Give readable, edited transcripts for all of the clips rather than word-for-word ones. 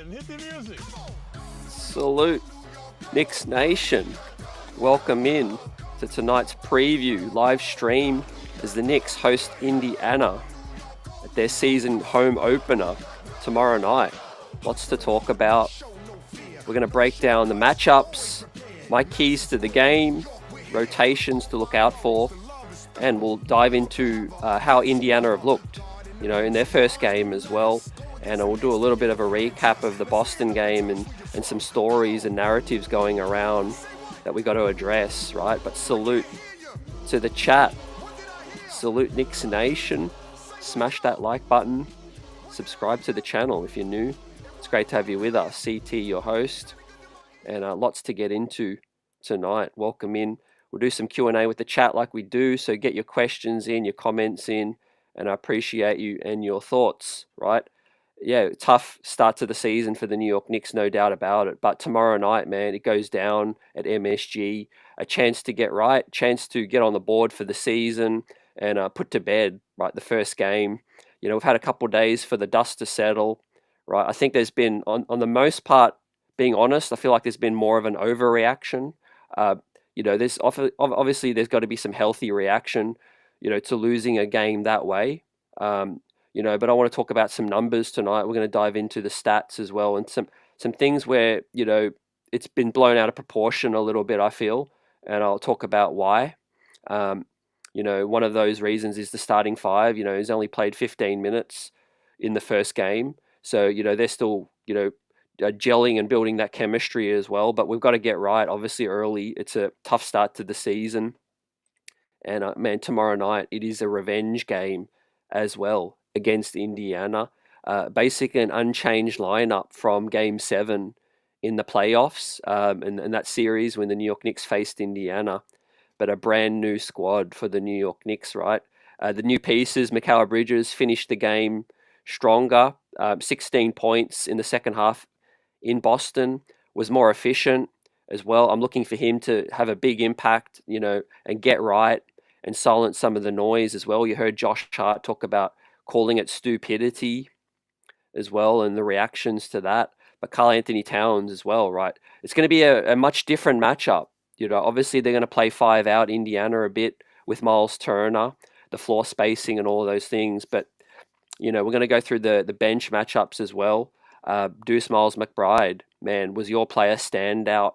And hit the music. Salute, Knicks Nation. Welcome in to tonight's preview live stream as the Knicks host Indiana at their season home opener tomorrow night. Lots to talk about. We're going to break down the matchups, my keys to the game, rotations to look out for, and we'll dive into how Indiana have looked, in their first game as well. And we'll do a little bit of a recap of the Boston game and some stories and narratives going around that we got to address, right? But salute to the chat. Salute Knicks Nation. Smash that like button. Subscribe to the channel if you're new. It's great to have you with us. CT, your host. And lots to get into tonight. Welcome in. We'll do some Q&A with the chat like we do. So get your questions in, your comments in. And I appreciate you and your thoughts, right? Yeah, tough start to the season for the New York Knicks, no doubt about it. But tomorrow night, man, it goes down at MSG. A chance to get right, chance to get on the board for the season and put to bed, right, the first game. We've had a couple of days for the dust to settle, right? I think there's been, on the most part, being honest, I feel like there's been more of an overreaction. There's obviously there's got to be some healthy reaction, to losing a game that way. But I want to talk about some numbers tonight. We're going to dive into the stats as well and some things where, it's been blown out of proportion a little bit, I feel, and I'll talk about why. One of those reasons is the starting five, he's only played 15 minutes in the first game. So, they're still, gelling and building that chemistry as well, but we've got to get right, obviously, early. It's a tough start to the season. And, man, tomorrow night, it is a revenge game as well against Indiana. Basically an unchanged lineup from Game 7 in the playoffs and that series when the New York Knicks faced Indiana. But a brand new squad for the New York Knicks, right? The new pieces, Mikal Bridges finished the game stronger, 16 points in the second half in Boston, was more efficient as well. I'm looking for him to have a big impact, and get right and silence some of the noise as well. You heard Josh Hart talk about calling it stupidity as well and the reactions to that. But Karl Anthony Towns as well, right? It's going to be a much different matchup. Obviously they're going to play 5 out Indiana a bit with Miles Turner, the floor spacing and all those things. But, we're going to go through the bench matchups as well. Deuce Miles McBride, man, was your player standout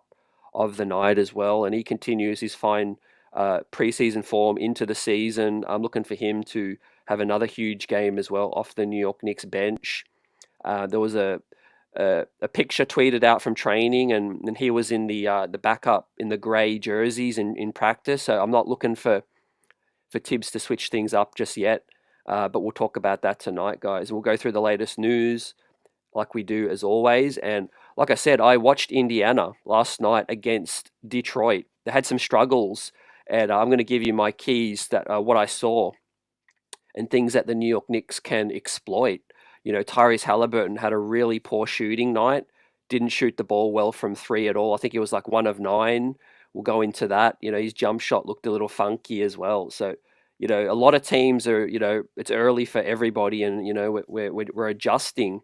of the night as well. And he continues his fine preseason form into the season. I'm looking for him to have another huge game as well off the New York Knicks bench. There was a picture tweeted out from training, and he was in the backup in the grey jerseys in practice. So I'm not looking for Tibbs to switch things up just yet, but we'll talk about that tonight, guys. We'll go through the latest news like we do as always. And like I said, I watched Indiana last night against Detroit. They had some struggles, and I'm going to give you my keys that what I saw and things that the New York Knicks can exploit. Tyrese Halliburton had a really poor shooting night, didn't shoot the ball well from 3 at all. I think he was like 1 of 9. We'll go into that. His jump shot looked a little funky as well. So, a lot of teams are, it's early for everybody and, we're adjusting.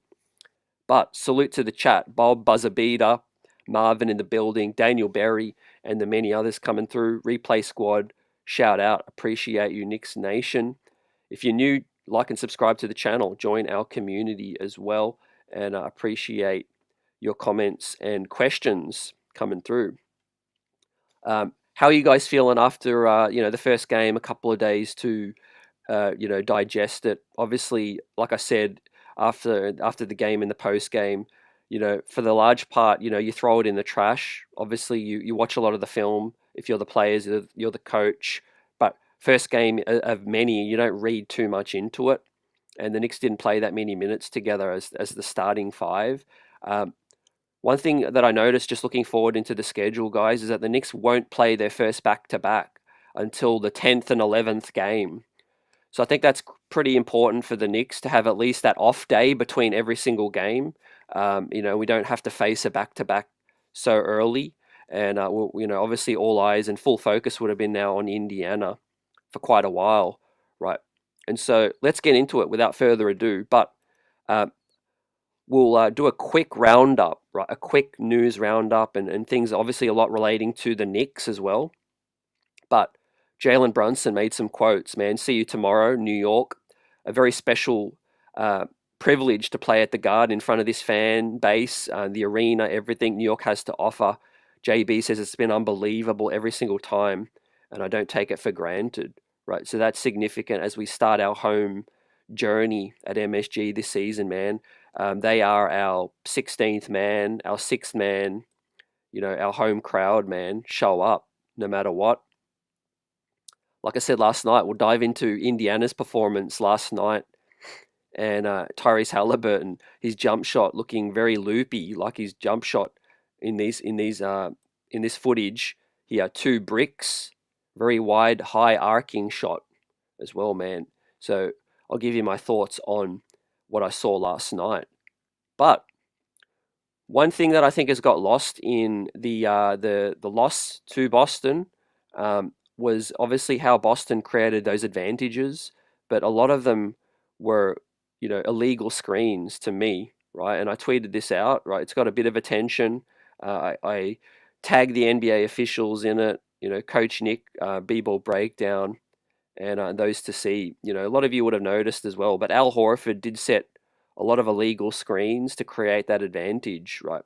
But salute to the chat. Bob, Buzzer Beater, Marvin in the building, Daniel Berry, and the many others coming through. Replay squad, shout out. Appreciate you, Knicks Nation. If you're new, like and subscribe to the channel. Join our community as well. And I appreciate your comments and questions coming through. How are you guys feeling after, the first game, a couple of days to, digest it? Obviously, like I said, after the game and the post game, for the large part, you throw it in the trash. Obviously, you watch a lot of the film. If you're the players, you're the coach. But first game of many, you don't read too much into it. And the Knicks didn't play that many minutes together as the starting 5. One thing that I noticed just looking forward into the schedule, guys, is that the Knicks won't play their first back-to-back until the 10th and 11th game. So I think that's pretty important for the Knicks to have at least that off day between every single game. We don't have to face a back-to-back so early. And, obviously all eyes and full focus would have been now on Indiana for quite a while, right? And so let's get into it without further ado. But we'll do a quick roundup, right? A quick news roundup and things, obviously a lot relating to the Knicks as well. But Jalen Brunson made some quotes, man. See you tomorrow, New York. A very special uh, privilege to play at the Garden in front of this fan base, the arena, everything New York has to offer. JB says it's been unbelievable every single time, and I don't take it for granted, right? So that's significant as we start our home journey at MSG this season, man. They are our 16th man, our sixth man, our home crowd, man. Show up no matter what. Like I said last night, we'll dive into Indiana's performance last night and Tyrese Halliburton, his jump shot looking very loopy, like his jump shot in this footage. He had two bricks, very wide, high arcing shot as well, man. So I'll give you my thoughts on what I saw last night. But one thing that I think has got lost in the loss to Boston was obviously how Boston created those advantages, but a lot of them were, illegal screens to me, right? And I tweeted this out, right? It's got a bit of attention. I tagged the NBA officials in it, Coach Nick, B-ball breakdown, and those to see. A lot of you would have noticed as well, but Al Horford did set a lot of illegal screens to create that advantage, right?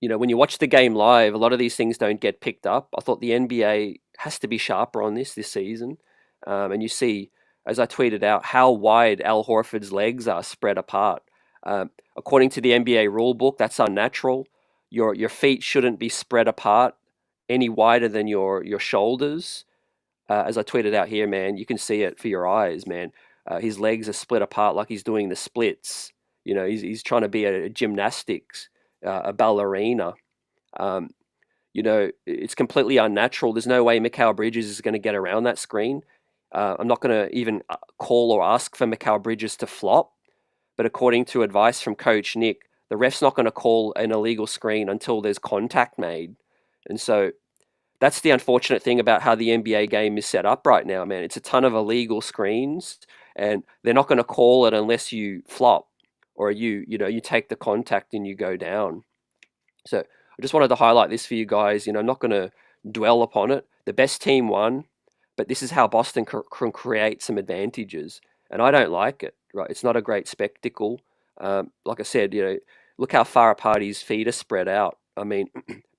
When you watch the game live, a lot of these things don't get picked up. I thought the NBA has to be sharper on this season. And you see, as I tweeted out, how wide Al Horford's legs are spread apart. According to the NBA rulebook, that's unnatural. Your feet shouldn't be spread apart any wider than your shoulders. As I tweeted out here, man, you can see it for your eyes, man. His legs are split apart like he's doing the splits. He's trying to be a gymnastics, a ballerina. Um, it's completely unnatural. There's no way Mikal Bridges is going to get around that screen. I'm not going to even call or ask for Mikal Bridges to flop. But according to advice from Coach Nick, the ref's not going to call an illegal screen until there's contact made. And so that's the unfortunate thing about how the NBA game is set up right now, man. It's a ton of illegal screens, and they're not going to call it unless you flop or you take the contact and you go down. So I just wanted to highlight this for you guys. I'm not going to dwell upon it. The best team won, but this is how Boston can create some advantages, and I don't like it. Right? It's not a great spectacle. Like I said, look how far apart his feet are spread out. I mean,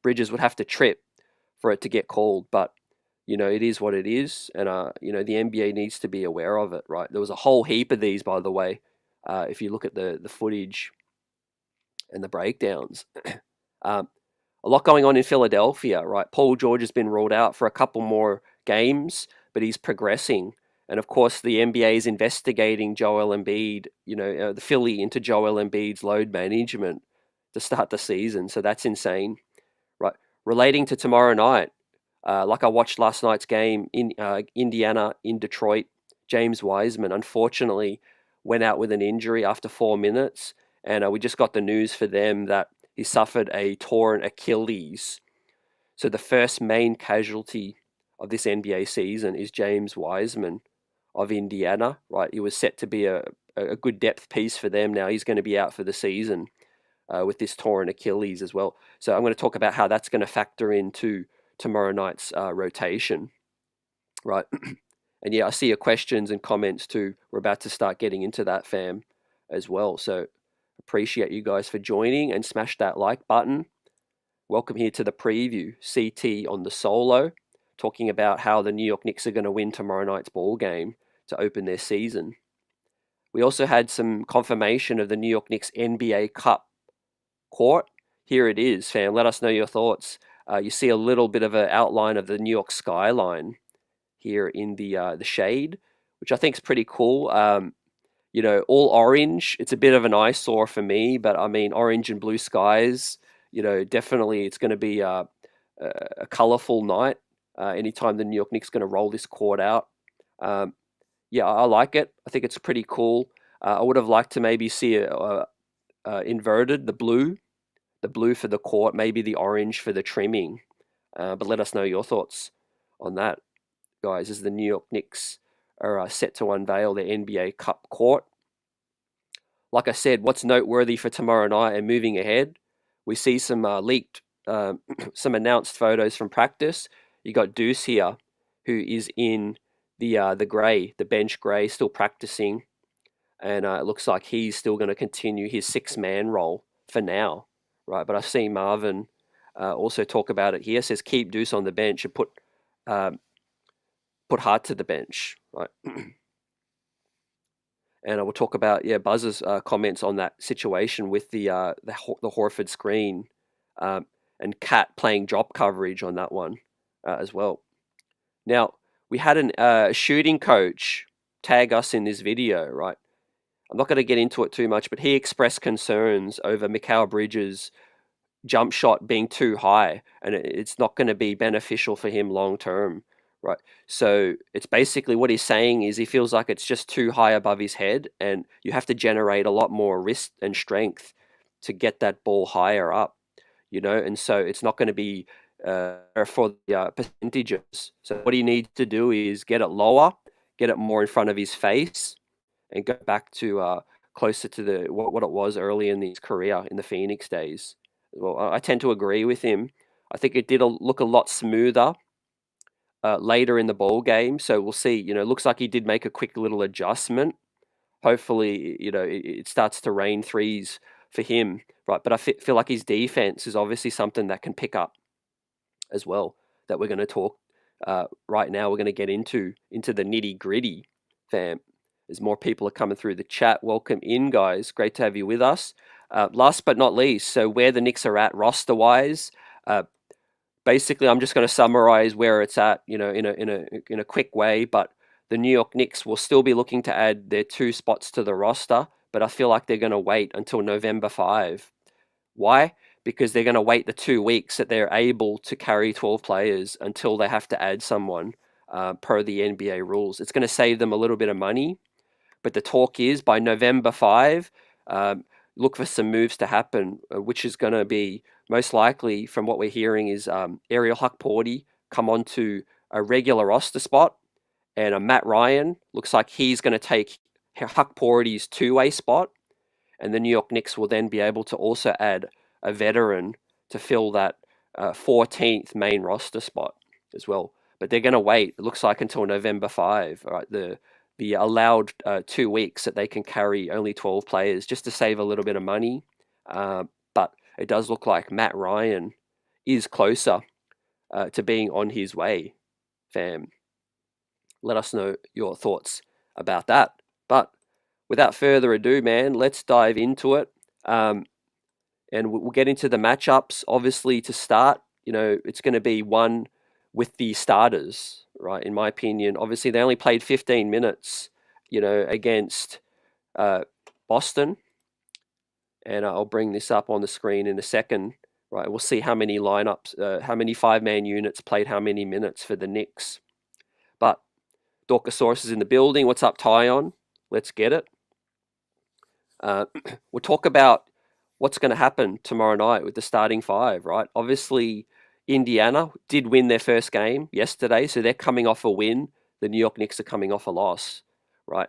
Bridges would have to trip for it to get called, but it is what it is, and the NBA needs to be aware of it, right? There was a whole heap of these, by the way, if you look at the footage and the breakdowns. A lot going on in Philadelphia, right? Paul George has been ruled out for a couple more games, but he's progressing. And of course, the NBA is investigating Joel Embiid, the Philly into Joel Embiid's load management to start the season. So that's insane, right? Relating to tomorrow night, like I watched last night's game in Indiana, in Detroit, James Wiseman unfortunately went out with an injury after 4 minutes. And we just got the news for them that he suffered a torn Achilles. So the first main casualty of this NBA season is James Wiseman of Indiana, right? He was set to be a good depth piece for them. Now he's going to be out for the season with this torn Achilles as well. So I'm going to talk about how that's going to factor into tomorrow night's rotation, right? And yeah, I see your questions and comments too. We're about to start getting into that, fam, as well. So appreciate you guys for joining, and smash that like button. Welcome here to the preview, CT on the solo, talking about how the New York Knicks are going to win tomorrow night's ball game to open their season. We also had some confirmation of the New York Knicks NBA Cup court. Here it is, fam. Let us know your thoughts. You see a little bit of an outline of the New York skyline here in the shade, which I think is pretty cool. All orange. It's a bit of an eyesore for me, but I mean, orange and blue skies, definitely it's going to be a colorful night anytime the New York Knicks going to roll this court out. Yeah, I like it. I think it's pretty cool. I would have liked to maybe see inverted, the blue for the court, maybe the orange for the trimming. But let us know your thoughts on that, guys, as the New York Knicks are set to unveil their NBA Cup court. like I said, what's noteworthy for tomorrow night and moving ahead, we see some leaked, some announced photos from practice. You got Deuce here, who is in the grey, the bench grey, still practicing, and it looks like he's still going to continue his 6-man role for now, right? But I see Marvin also talk about it here. Says keep Deuce on the bench and put Hart to the bench, right? And I will talk about Buzz's comments on that situation with the Horford screen, and Cat playing drop coverage on that one as well. Now we had a shooting coach tag us in this video, right? I'm not going to get into it too much, but he expressed concerns over Mikal Bridges' jump shot being too high, and it's not going to be beneficial for him long term, right? So it's basically what he's saying is he feels like it's just too high above his head, and you have to generate a lot more wrist and strength to get that ball higher up, and so it's not going to be for the percentages. So what he needs to do is get it lower, get it more in front of his face, and go back to closer to what it was early in his career in the Phoenix days. Well, I tend to agree with him. I think it did look a lot smoother later in the ball game. So we'll see. Looks like he did make a quick little adjustment. Hopefully, it starts to rain threes for him, right? But I feel like his defense is obviously something that can pick up as well. That we're going to talk right now. We're going to get into the nitty gritty, fam. As more people are coming through the chat, welcome in, guys. Great to have you with us. Last but not least, so where the Knicks are at roster-wise, basically, I'm just going to summarize where it's at, in a quick way. But the New York Knicks will still be looking to add their 2 spots to the roster, but I feel like they're going to wait until November 5. Why? Because they're going to wait the 2 weeks that they're able to carry 12 players until they have to add someone per the NBA rules. It's going to save them a little bit of money. But the talk is by November 5, look for some moves to happen, which is going to be most likely, from what we're hearing, is Ariel Huckporty come onto a regular roster spot, and Matt Ryan looks like he's going to take Huckporty's 2-way spot, and the New York Knicks will then be able to also add a veteran to fill that 14th main roster spot as well. But they're going to wait, it looks like, until November 5, all right, the allowed 2 weeks that they can carry only 12 players just to save a little bit of money. But it does look like Matt Ryan is closer to being on his way, fam. Let us know your thoughts about that. But without further ado, man, let's dive into it. And we'll get into the matchups. Obviously, to start, it's going to be one with the starters, right? In my opinion, obviously they only played 15 minutes, against Boston, and I'll bring this up on the screen in a second, right? We'll see how many lineups, how many 5-man units played how many minutes for the Knicks. But Dorkosaurus is in the building. What's up, Tyon? Let's get it. We'll talk about what's going to happen tomorrow night with the starting 5, right? Obviously, Indiana did win their first game yesterday, so they're coming off a win. The New York Knicks are coming off a loss, right?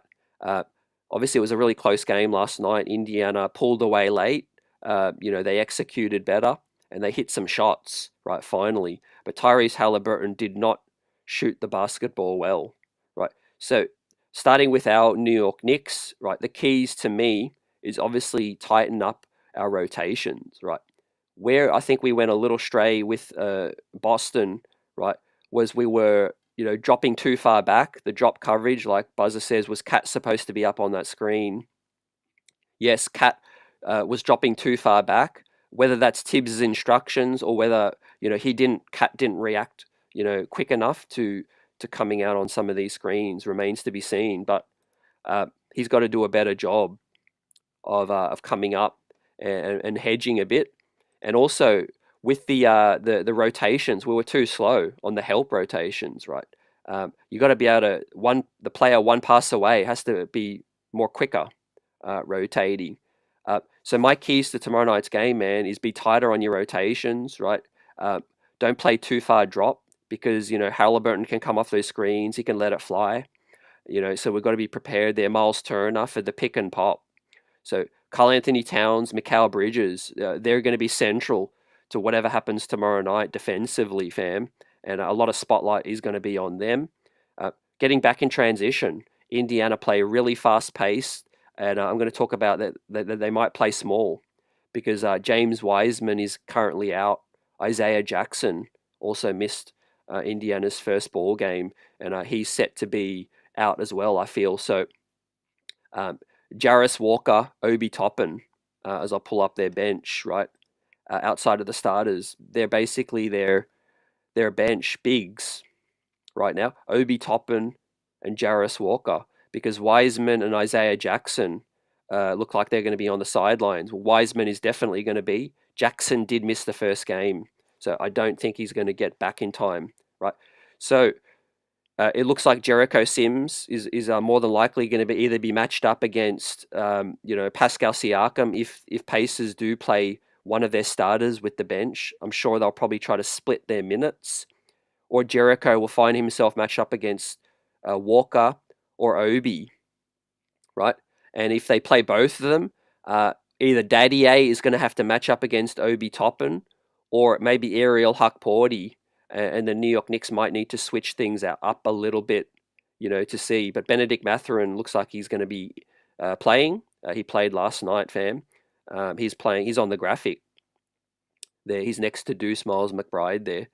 Obviously, it was a really close game last night. Indiana pulled away late. They executed better, and they hit some shots, right, finally. But Tyrese Halliburton did not shoot the basketball well, right? So starting with our New York Knicks, right, the keys to me is obviously tighten up our rotations, right? Where I think we went a little stray with Boston, right, was we were, dropping too far back. The drop coverage, like Buzzer says, was Cat supposed to be up on that screen? Yes, Cat was dropping too far back. Whether that's Tibbs' instructions or whether, Cat didn't react, quick enough to coming out on some of these screens remains to be seen. But he's got to do a better job of coming up and hedging a bit. And also with the rotations, we were too slow on the help rotations, right? You got to be able to the player one pass away has to be more quicker rotating. So my keys to tomorrow night's game, man, is be tighter on your rotations, right? Don't play too far drop because Halliburton can come off those screens, he can let it fly. So we've got to be prepared there. Miles Turner for the pick and pop. So Karl Anthony Towns, Mikal Bridges, they're going to be central to whatever happens tomorrow night defensively, fam. And a lot of spotlight is going to be on them. Getting back in transition, Indiana play really fast pace, and I'm going to talk about that they might play small because James Wiseman is currently out. Isaiah Jackson also missed Indiana's first ball game, and he's set to be out as well, I feel. So um, Jarris Walker, Obi Toppin, as I pull up their bench, right, outside of the starters, they're basically their bench bigs right now. Obi Toppin and Jarris Walker, because Wiseman and Isaiah Jackson look like they're going to be on the sidelines. Wiseman is definitely going to be. Jackson did miss the first game, so I don't think he's going to get back in time, right? So it looks like Jericho Sims is more than likely going to be either be matched up against Pascal Siakam if Pacers do play one of their starters with the bench. I'm sure they'll probably try to split their minutes, or Jericho will find himself matched up against Walker or Obi, right? And if they play both of them, either Daddy A is going to have to match up against Obi Toppin, or maybe Ariel Huckporty, and the New York Knicks might need to switch things up a little bit, to see. But Benedict Mathurin looks like he's going to be playing. He played last night, fam. He's playing. He's on the graphic there. He's next to Deuce Miles McBride there.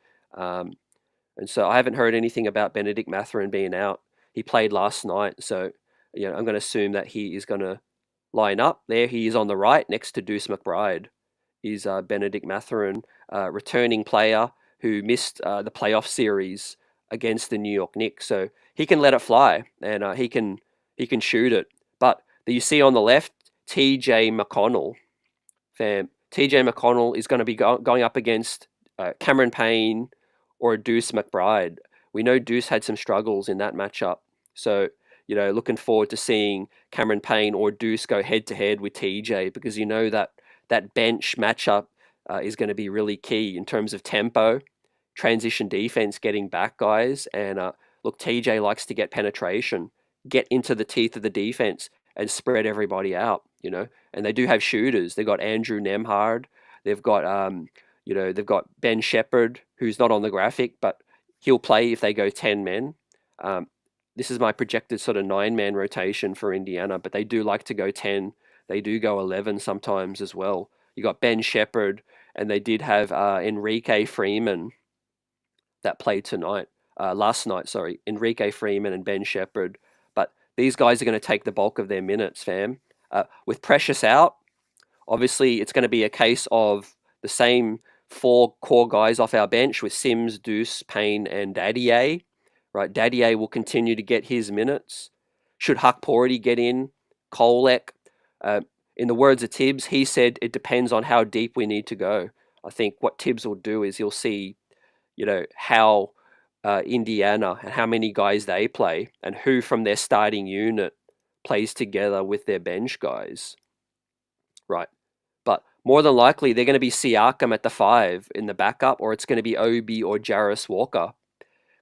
And so I haven't heard anything about Benedict Mathurin being out. He played last night, so I'm going to assume that he is going to line up. There he is on the right next to Deuce McBride. Is Benedict Mathurin, returning player who missed the playoff series against the New York Knicks. So he can let it fly, and he can shoot it. But you see on the left, TJ McConnell, fam. TJ McConnell is going to be going up against Cameron Payne or Deuce McBride. We know Deuce had some struggles in that matchup. So, looking forward to seeing Cameron Payne or Deuce go head to head with TJ, because that bench matchup is going to be really key in terms of tempo, transition defense, getting back guys. And look, TJ likes to get penetration, get into the teeth of the defense and spread everybody out, And they do have shooters. They've got Andrew Nemhard. They've got they've got Ben Shepherd, who's not on the graphic, but he'll play if they go 10 men. This is my projected sort of 9-man rotation for Indiana, but they do like to go 10. They do go 11 sometimes as well. You got Ben Shepherd, and they did have Enrique Freeman that played last night, sorry. Enrique Freeman and Ben Shepherd. But these guys are going to take the bulk of their minutes, fam. With Precious out, obviously it's going to be a case of the same 4 core guys off our bench with Sims, Deuce, Payne, and Daddy A. Right, Daddy A will continue to get his minutes. Should Huckporty get in? Kolek. In the words of Tibbs, he said it depends on how deep we need to go. I think what Tibbs will do is he'll see, how Indiana and how many guys they play and who from their starting unit plays together with their bench guys. Right. But more than likely, they're going to be Siakam at the 5 in the backup, or it's going to be Obi or Jarris Walker,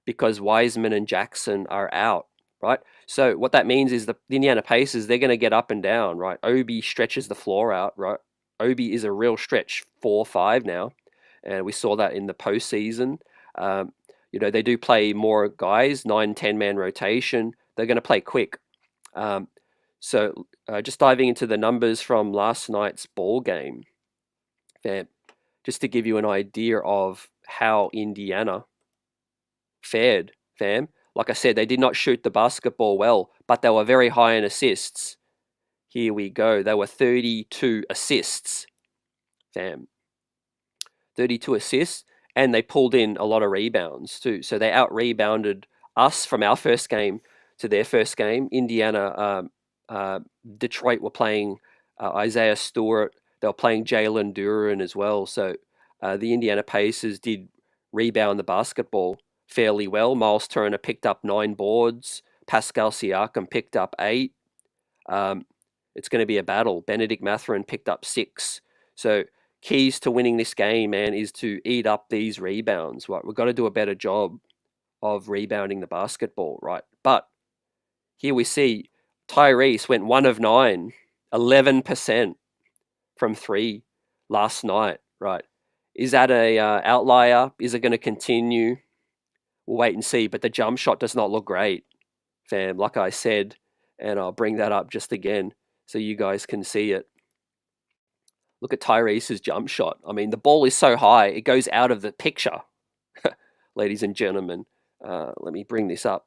because Wiseman and Jackson are out, right? So what that means is the Indiana Pacers, they're going to get up and down, right? Obi stretches the floor out, right? Obi is a real stretch, 4-5 now, and we saw that in the postseason. They do play more guys, 9-10-man rotation. They're going to play quick. So just diving into the numbers from last night's ball game, fam, just to give you an idea of how Indiana fared, fam. Like I said, they did not shoot the basketball well, but they were very high in assists. Here we go. They were 32 assists, fam. 32 assists, and they pulled in a lot of rebounds too. So they out-rebounded us from our first game to their first game. Indiana, Detroit were playing Isaiah Stewart. They were playing Jalen Duren as well. So the Indiana Pacers did rebound the basketball fairly well. Miles Turner picked up 9 boards. Pascal Siakam picked up 8. It's going to be a battle. Benedict Mathurin picked up 6. So keys to winning this game, man, is to eat up these rebounds. Right, we've got to do a better job of rebounding the basketball, right? But here we see Tyrese went 1 of 9, 11% from three last night, right? Is that a outlier? Is it going to continue? We'll wait and see. But the jump shot does not look great, fam, like I said. And I'll bring that up just again so you guys can see it. Look at Tyrese's jump shot. I mean, the ball is so high, it goes out of the picture, ladies and gentlemen. Let me bring this up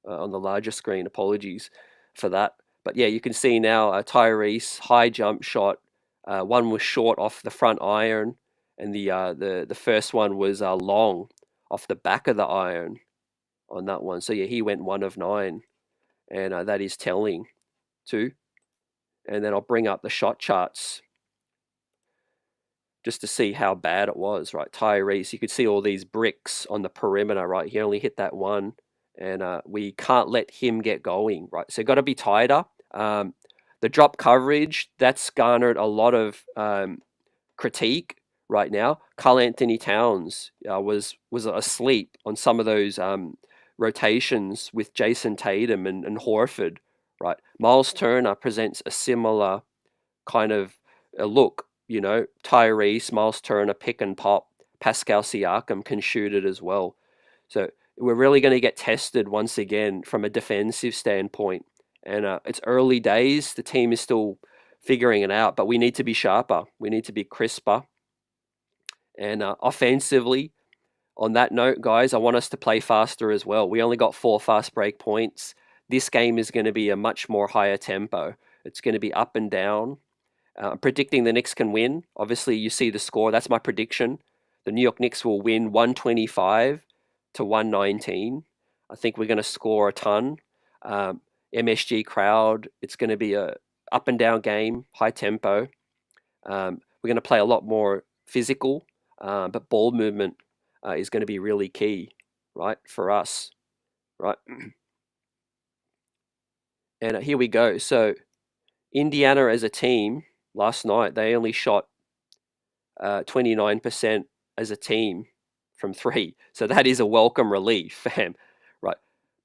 on the larger screen. Apologies for that. But yeah, you can see now Tyrese, high jump shot. One was short off the front iron, and the first one was long off the back of the iron on that one. So yeah, he went 1 of 9, and that is telling too. And then I'll bring up the shot charts just to see how bad it was, right? Tyrese, you could see all these bricks on the perimeter, right? He only hit that one, and we can't let him get going, right? So got to be tighter. The drop coverage, that's garnered a lot of critique right now. Karl Anthony Towns was asleep on some of those rotations with Jason Tatum and Horford, right? Miles Turner presents a similar kind of a look, you know, Tyrese, Miles Turner, pick and pop, Pascal Siakam can shoot it as well. So we're really going to get tested once again from a defensive standpoint. And it's early days. The team is still figuring it out, but we need to be sharper. We need to be crisper. And offensively, on that note, guys, I want us to play faster as well. We only got 4 fast break points. This game is going to be a much more higher tempo. It's going to be up and down. I'm predicting the Knicks can win. Obviously, you see the score. That's my prediction. The New York Knicks will win 125 to 119. I think we're going to score a ton. MSG crowd, it's going to be a up and down game, high tempo. We're going to play a lot more physical, but ball movement is going to be really key, right, for us, right? And here we go. So Indiana as a team, last night, they only shot 29% as a team from 3. So that is a welcome relief, fam. Right.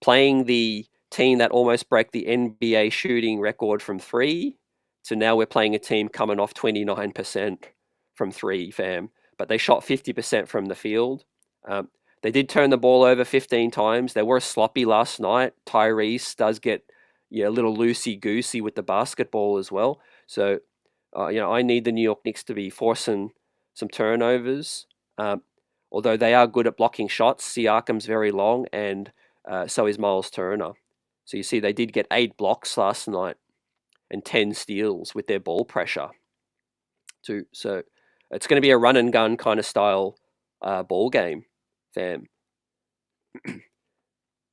Playing the team that almost broke the NBA shooting record from 3 to now we're playing a team coming off 29% from 3, fam. But they shot 50% from the field. They did turn the ball over 15 times. They were sloppy last night. Tyrese does get a little loosey-goosey with the basketball as well. So, I need the New York Knicks to be forcing some turnovers. Although they are good at blocking shots. Siakam's very long, and so is Miles Turner. So you see they did get 8 blocks last night and 10 steals with their ball pressure too. So it's going to be a run and gun kind of style ball game, fam.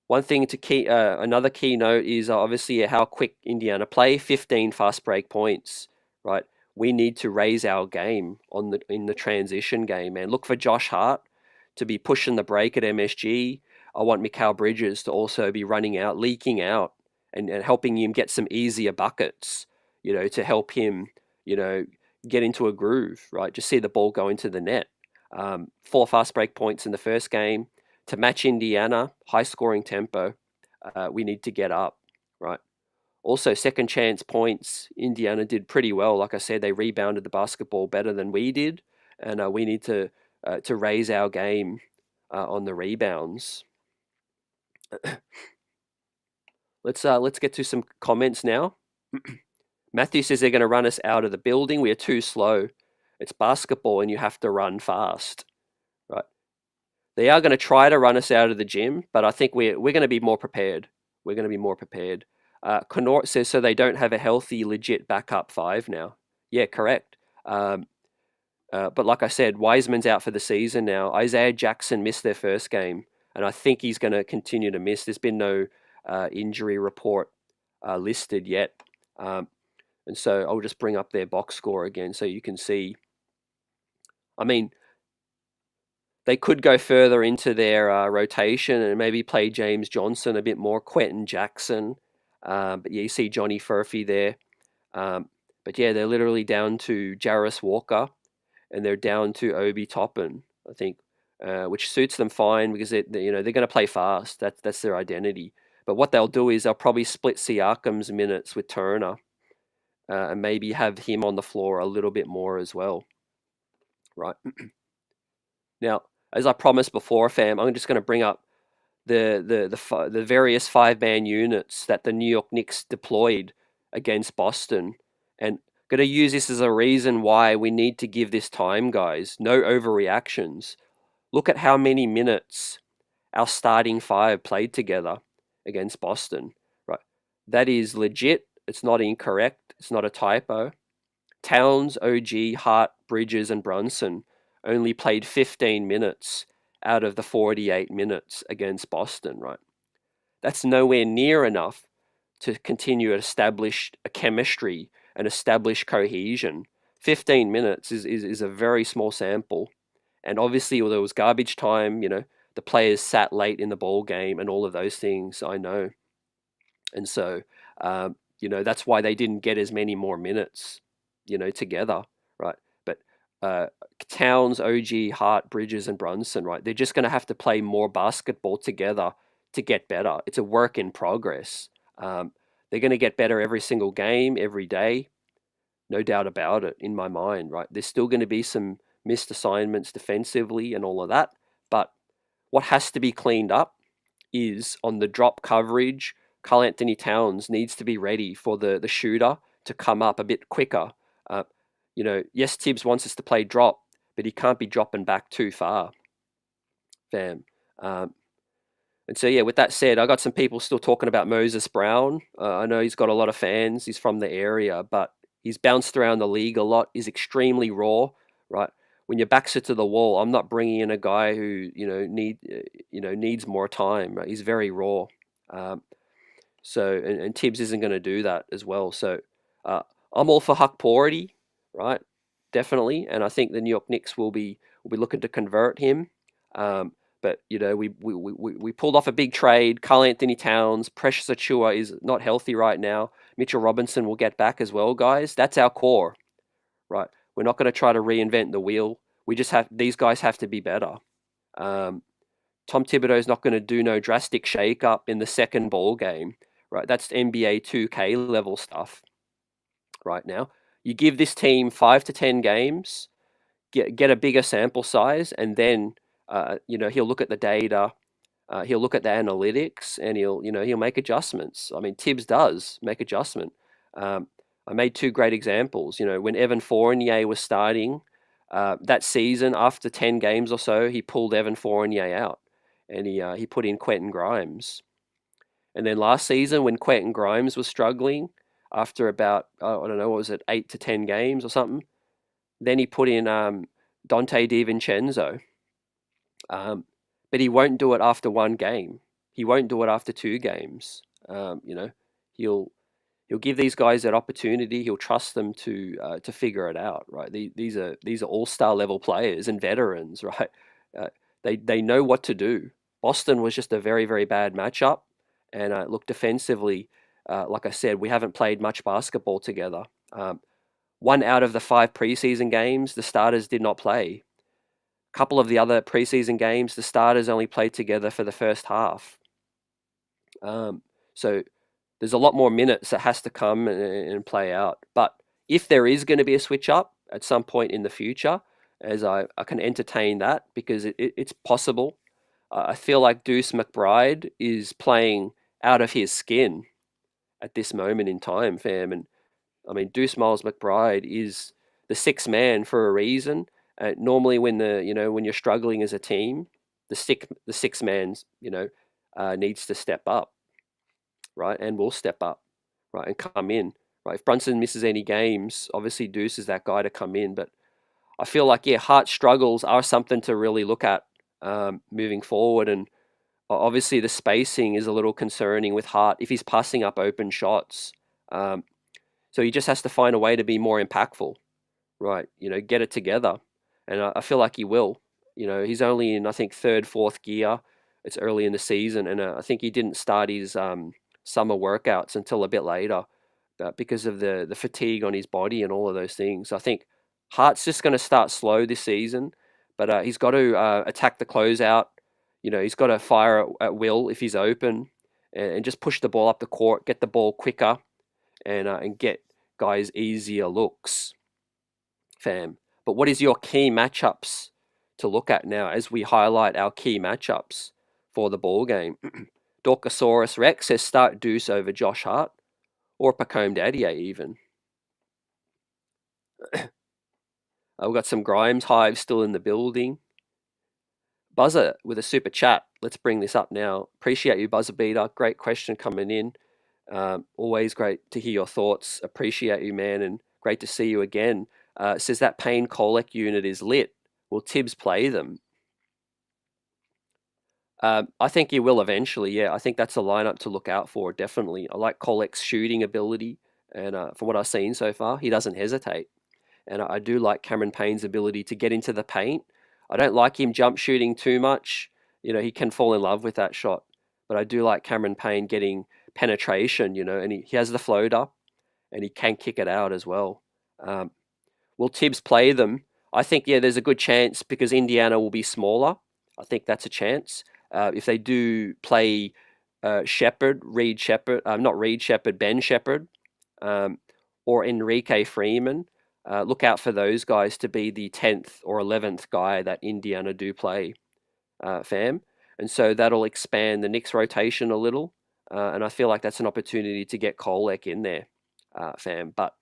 One thing to another key note is obviously how quick Indiana play. 15 fast break points, right? We need to raise our game in the transition game, man. Look for Josh Hart to be pushing the break at MSG. I want Mikal Bridges to also be running out, leaking out, and helping him get some easier buckets, to help him, get into a groove, right? Just see the ball go into the net. 4 fast break points in the first game. To match Indiana, high scoring tempo, we need to get up, right? Also, second chance points, Indiana did pretty well. Like I said, they rebounded the basketball better than we did, and we need to raise our game on the rebounds. Let's get to some comments now. Matthew says they're going to run us out of the building. We are too slow. It's basketball, and you have to run fast, right? They are going to try to run us out of the gym, but I think we're going to be more prepared. We're going to be more prepared. Connaught says, so they don't have a healthy, legit backup 5 now. Yeah, correct. But like I said, Wiseman's out for the season now. Isaiah Jackson missed their first game, and I think he's going to continue to miss. There's been no injury report listed yet. And so I'll just bring up their box score again so you can see. I mean, they could go further into their rotation and maybe play James Johnson a bit more, Quentin Jackson. But yeah, you see Johnny Furphy there. But yeah, they're literally down to Jarris Walker and they're down to Obi Toppin, I think, which suits them fine because they're going to play fast. That's their identity. But what they'll do is they'll probably split Siakam's minutes with Turner, and maybe have him on the floor a little bit more as well, right? Now, as I promised before, fam, I'm just going to bring up the various 5-man units that the New York Knicks deployed against Boston, and going to use this as a reason why we need to give this time, guys. No overreactions. Look at how many minutes our starting 5 played together against Boston, right? That is legit. It's not incorrect. It's not a typo. Towns, OG, Hart, Bridges, and Brunson only played 15 minutes out of the 48 minutes against Boston, right? That's nowhere near enough to continue to establish a chemistry and establish cohesion. 15 minutes is a very small sample. And obviously, there was garbage time, the players sat late in the ball game and all of those things, I know. And so, that's why they didn't get as many more minutes, together, right? But Towns, OG, Hart, Bridges, and Brunson, right? They're just going to have to play more basketball together to get better. It's a work in progress. They're going to get better every single game, every day. No doubt about it in my mind, right? There's still going to be some missed assignments defensively and all of that. But what has to be cleaned up is on the drop coverage. Karl Anthony Towns needs to be ready for the shooter to come up a bit quicker. Yes, Tibbs wants us to play drop, but he can't be dropping back too far, fam. And so, yeah, with that said, I got some people still talking about Moses Brown. I know he's got a lot of fans. He's from the area, but he's bounced around the league a lot. He's extremely raw, right? When your back's to the wall, I'm not bringing in a guy who needs more time. Right? He's very raw. And Tibbs isn't going to do that as well. So I'm all for Huck Porty, right? Definitely, and I think the New York Knicks will be looking to convert him. But we pulled off a big trade. Karl Anthony Towns, Precious Achiuwa is not healthy right now. Mitchell Robinson will get back as well, guys. That's our core, right? We're not going to try to reinvent the wheel. These guys have to be better. Tom Thibodeau is not going to do no drastic shake-up in the second ball game, right? That's NBA 2K level stuff right now. You give this team 5 to 10 games, get a bigger sample size, and then he'll look at the data, he'll look at the analytics, and he'll make adjustments. I mean, Tibbs does make adjustment. I made 2 great examples. When Evan Fournier was starting that season, after 10 games or so, he pulled Evan Fournier out, and he put in Quentin Grimes. And then last season, when Quentin Grimes was struggling, after about, I don't know, what was it, 8 to 10 games or something, then he put in Dante DiVincenzo. But he won't do it after 1 game. He won't do it after 2 games. He'll give these guys that opportunity. He'll trust them to figure it out. Right? These are all-star level players and veterans. Right? They know what to do. Boston was just a very, very bad matchup. And look, defensively, like I said, we haven't played much basketball together. 1 out of the 5 preseason games, the starters did not play. A couple of the other preseason games, the starters only played together for the first half. So there's a lot more minutes that has to come and play out. But if there is going to be a switch up at some point in the future, as I can entertain that because it's possible. I feel like Deuce McBride is playing out of his skin at this moment in time, fam. And I mean, Deuce Miles McBride is the 6th man for a reason. Normally, when you're struggling as a team, the 6th man needs to step up, right, and will step up, right, and come in, right. If Brunson misses any games, obviously Deuce is that guy to come in. But I feel like Hart struggles are something to really look at moving forward, and obviously the spacing is a little concerning with Hart if he's passing up open shots. So he just has to find a way to be more impactful, right? Get it together. And I feel like he will. He's only in, I think, 3rd, 4th gear. It's early in the season. And I think he didn't start his summer workouts until a bit later because of the fatigue on his body and all of those things. I think Hart's just going to start slow this season, but he's got to attack the closeout. He's got to fire at will if he's open. and just push the ball up the court, get the ball quicker, and get guys easier looks, fam. But what is your key matchups to look at now as we highlight our key matchups for the ball game? Dorkosaurus Rex says start Deuce over Josh Hart or Pacome Dadier even. We've got some Grimes Hive still in the building. Buzzer with a super chat. Let's bring this up now. Appreciate you, Buzzer Beater. Great question coming in. Always great to hear your thoughts. Appreciate you, man, and great to see you again. Says that Payne Kolek unit is lit. Will Tibbs play them? I think he will eventually, yeah. I think that's a lineup to look out for, definitely. I like Kolek's shooting ability, and from what I've seen so far, he doesn't hesitate. And I do like Cameron Payne's ability to get into the paint. I don't like him jump shooting too much. He can fall in love with that shot. But I do like Cameron Payne getting penetration, and he has the floater, and he can kick it out as well. Will Tibbs play them? I think, yeah, there's a good chance because Indiana will be smaller. I think that's a chance. If they do play Shepherd, Ben Shepherd, or Enrique Freeman, look out for those guys to be the 10th or 11th guy that Indiana do play, fam. And so that'll expand the Knicks rotation a little. And I feel like that's an opportunity to get Kolek in there, fam. But,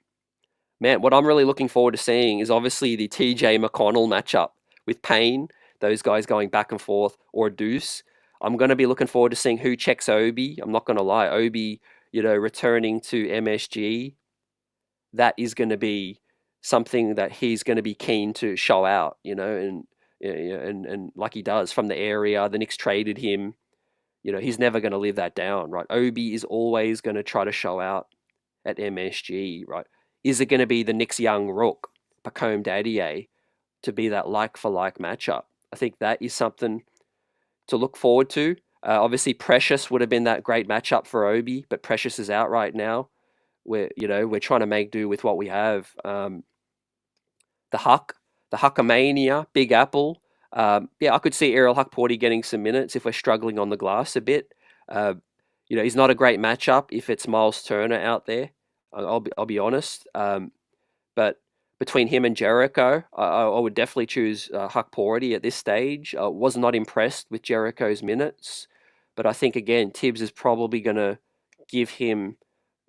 man, what I'm really looking forward to seeing is obviously the TJ McConnell matchup with Payne, those guys going back and forth, or Deuce. I'm going to be looking forward to seeing who checks Obi. I'm not going to lie. Obi, returning to MSG, that is going to be something that he's going to be keen to show out, and like he does from the area. The Knicks traded him. He's never going to live that down, right? Obi is always going to try to show out at MSG, right? Is it going to be the Knicks young rook, Pacome Dadier, to be that like-for-like matchup? I think that is something to look forward to. Obviously, Precious would have been that great matchup for Obi, but Precious is out right now. We're trying to make do with what we have. The Huckamania, Big Apple. I could see Errol Huckporty getting some minutes if we're struggling on the glass a bit. He's not a great matchup if it's Miles Turner out there. I'll be honest. But between him and Jericho, I would definitely choose Huckporty at this stage. Was not impressed with Jericho's minutes, but I think again Tibbs is probably going to give him,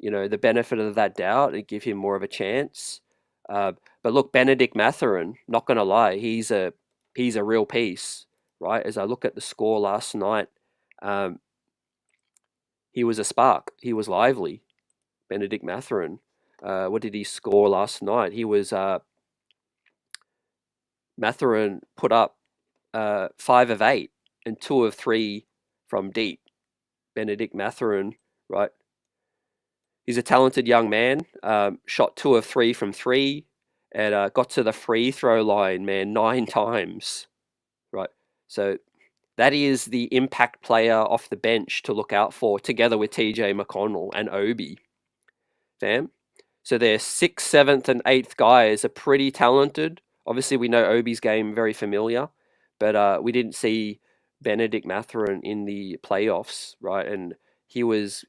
the benefit of that doubt and give him more of a chance. But look, Benedict Mathurin, not going to lie, he's a real piece, right? As I look at the score last night, he was a spark. He was lively. Benedict Mathurin. What did he score last night? He was Mathurin put up 5 of 8 and 2 of 3 from deep. Benedict Mathurin, right? He's a talented young man. Shot 2 of 3 from 3 and got to the free throw line, man, 9 times, right? So that is the impact player off the bench to look out for, together with TJ McConnell and Obi, fam. So their 6th, 7th, and 8th guys are pretty talented. Obviously, we know Obi's game very familiar, but we didn't see Benedict Mathurin in the playoffs, right? And he was,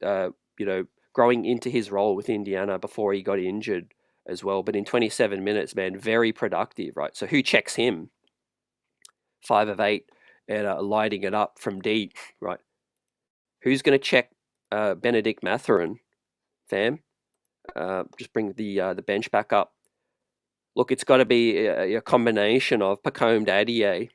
growing into his role with Indiana before he got injured as well. But in 27 minutes, man, very productive, right? So who checks him? 5 of 8 and lighting it up from deep, right? Who's going to check Benedict Mathurin, fam? Just bring the bench back up. Look, it's got to be a combination of Pacome Dadier,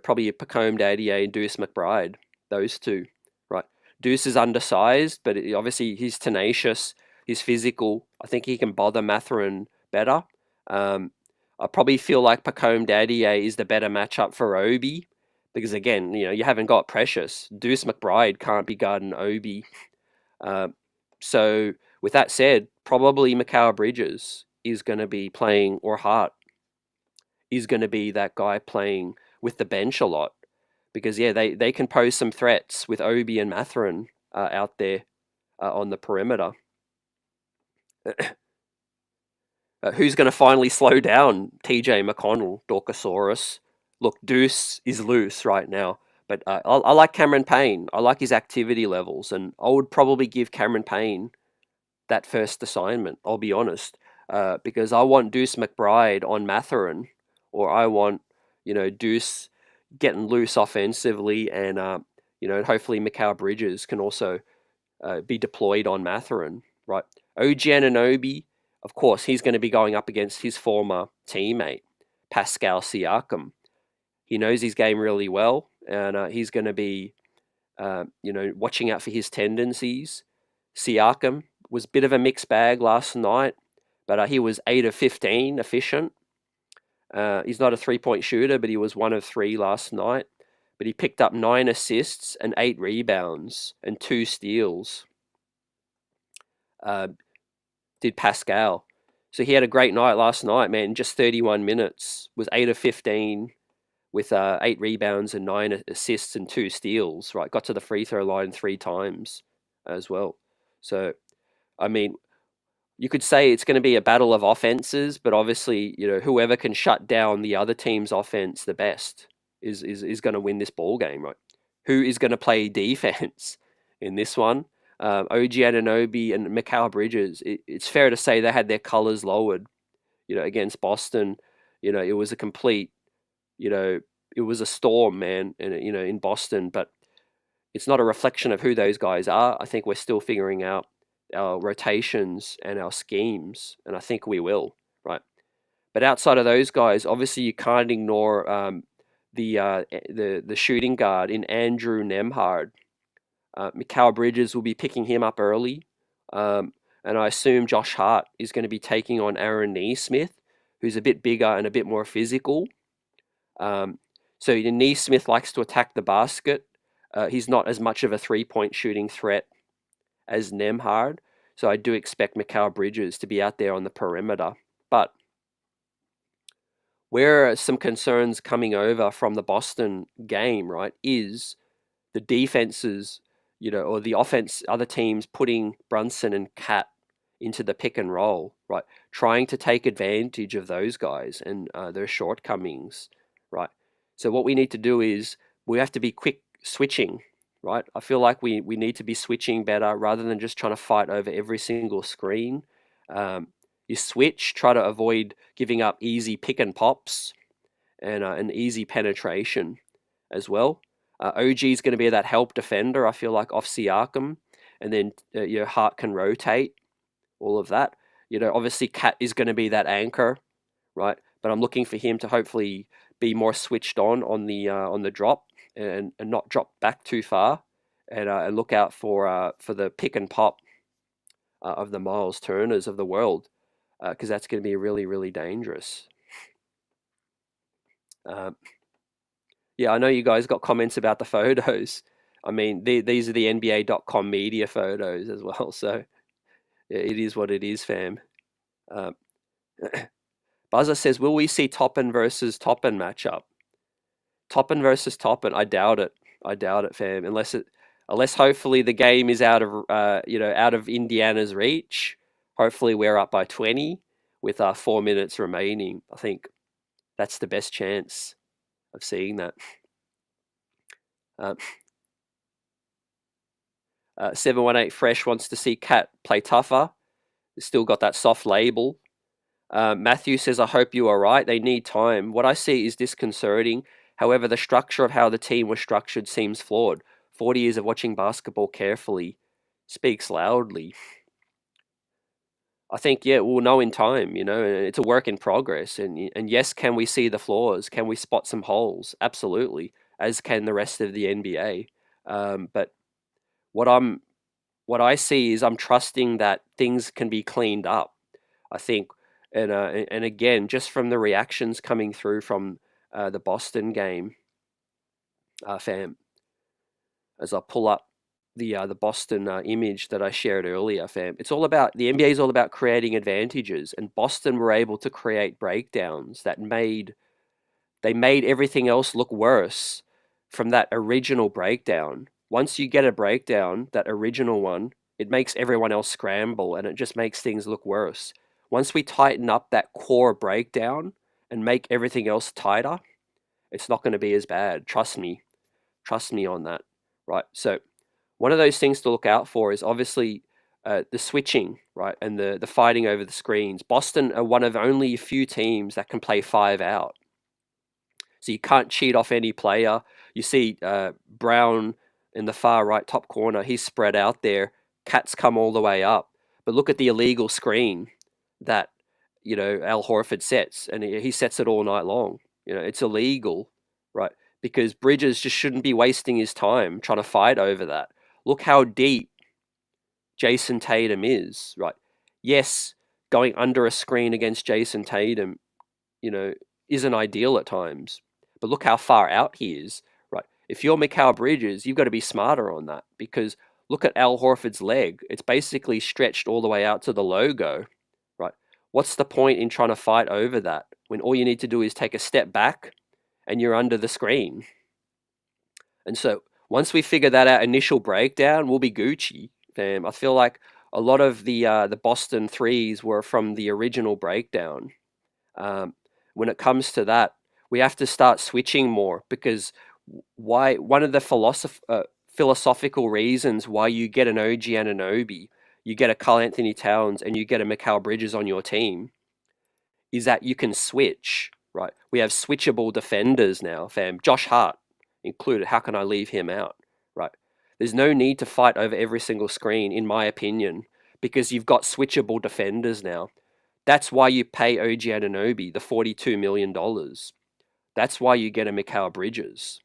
probably Pacome Dadier and Deuce McBride, those two, right? Deuce is undersized, but obviously he's tenacious, he's physical. I think he can bother Mathurin better. I probably feel like Pacome Dadier is the better matchup for Obi, because again, you haven't got Precious. Deuce McBride can't be guarding Obi. So with that said, probably Mikal Bridges is going to be playing, or Hart is going to be that guy playing with the bench a lot, because they can pose some threats with Obi and Mathurin out there on the perimeter. Who's going to finally slow down TJ McConnell, Dorkosaurus? Look, Deuce is loose right now. But I like Cameron Payne. I like his activity levels, and I would probably give Cameron Payne that first assignment. I'll be honest, because I want Deuce McBride on Matherin, or I want Deuce getting loose offensively, and hopefully Mikal Bridges can also be deployed on Matherin. Right, OG Anunoby, of course, he's going to be going up against his former teammate Pascal Siakam. He knows his game really well, and he's going to be, watching out for his tendencies. Siakam was a bit of a mixed bag last night, but he was 8 of 15 efficient. He's not a three-point shooter, but he was 1 of 3 last night. But he picked up 9 assists and 8 rebounds and 2 steals. Did Pascal. So he had a great night last night, man. Just 31 minutes, was 8 of 15 with 8 rebounds and 9 assists and 2 steals, right? Got to the free throw line 3 times as well. So, I mean, you could say it's going to be a battle of offenses, but obviously, whoever can shut down the other team's offense the best is going to win this ball game, right? Who is going to play defense in this one? OG Anunoby and Mikal Bridges. It's fair to say they had their colors lowered, against Boston. It was a complete, it was a storm, man, and in Boston. But it's not a reflection of who those guys are. I think we're still figuring out our rotations and our schemes, and I think we will, right? But outside of those guys, obviously you can't ignore the shooting guard in Andrew Nemhard. Mikal Bridges will be picking him up early, and I assume Josh Hart is going to be taking on Aaron Neesmith, who's a bit bigger and a bit more physical. So Neesmith likes to attack the basket. He's not as much of a three-point shooting threat as Nemhard, so I do expect Mikal Bridges to be out there on the perimeter. But where are some concerns coming over from the Boston game, right, is the defenses, or the offense, other teams putting Brunson and Cat into the pick and roll, right, trying to take advantage of those guys and their shortcomings, right? So what we need to do is we have to be quick switching, right? I feel like we need to be switching better rather than just trying to fight over every single screen. You switch, try to avoid giving up easy pick and pops and an easy penetration as well. OG is going to be that help defender, I feel like, off Siakam, and then your Hart can rotate, all of that. Obviously Cat is going to be that anchor, right? But I'm looking for him to hopefully be more switched on the drop and not drop back too far, and look out for the pick and pop of the Miles Turners of the world, because that's going to be really, really dangerous. Yeah, I know you guys got comments about the photos. I mean, these are the NBA.com media photos as well, so it is what it is, fam. Buzzer says, will we see Toppin versus Toppin matchup? Toppin versus Toppin, I doubt it. I doubt it, fam. Unless hopefully the game is out of Indiana's reach. Hopefully we're up by 20 with 4 minutes remaining. I think that's the best chance of seeing that. 718 Fresh wants to see Cat play tougher. Still got that soft label. Matthew says, I hope you are right. They need time. What I see is disconcerting. However, the structure of how the team was structured seems flawed. 40 years of watching basketball carefully speaks loudly. I think, yeah, we'll know in time, it's a work in progress. And yes, can we see the flaws? Can we spot some holes? Absolutely, as can the rest of the NBA. But what I see is I'm trusting that things can be cleaned up. I think, and again, just from the reactions coming through from the Boston game, fam, as I pull up the Boston image that I shared earlier, fam, it's all about the NBA is all about creating advantages, and Boston were able to create breakdowns that made everything else look worse from that original breakdown. Once you get a breakdown, that original one, it makes everyone else scramble, and it just makes things look worse. Once we tighten up that core breakdown and make everything else tighter, it's not going to be as bad. Trust me. Trust me on that, right? So one of those things to look out for is obviously the switching, right, and the fighting over the screens. Boston are one of only a few teams that can play 5 out. So you can't cheat off any player. You see Brown in the far right top corner, he's spread out there. Cats come all the way up. But look at the illegal screen that, Al Horford sets, and he sets it all night long. It's illegal, right? Because Bridges just shouldn't be wasting his time trying to fight over that. Look how deep Jason Tatum is, right? Yes, going under a screen against Jason Tatum, isn't ideal at times. But look how far out he is, right? If you're Mikal Bridges, you've got to be smarter on that, because look at Al Horford's leg. It's basically stretched all the way out to the logo, right? What's the point in trying to fight over that when all you need to do is take a step back and you're under the screen? And so once we figure that out, initial breakdown, we'll be Gucci. I feel like a lot of the Boston threes were from the original breakdown. When it comes to that, we have to start switching more, because one of the philosophical reasons why you get an OG Anunoby, you get a Karl Anthony Towns, and you get a Mikal Bridges on your team is that you can switch, right? We have switchable defenders now, fam. Josh Hart included. How can I leave him out, right? There's no need to fight over every single screen, in my opinion, because you've got switchable defenders now. That's why you pay OG Anunoby the $42 million. That's why you get a Mikal Bridges,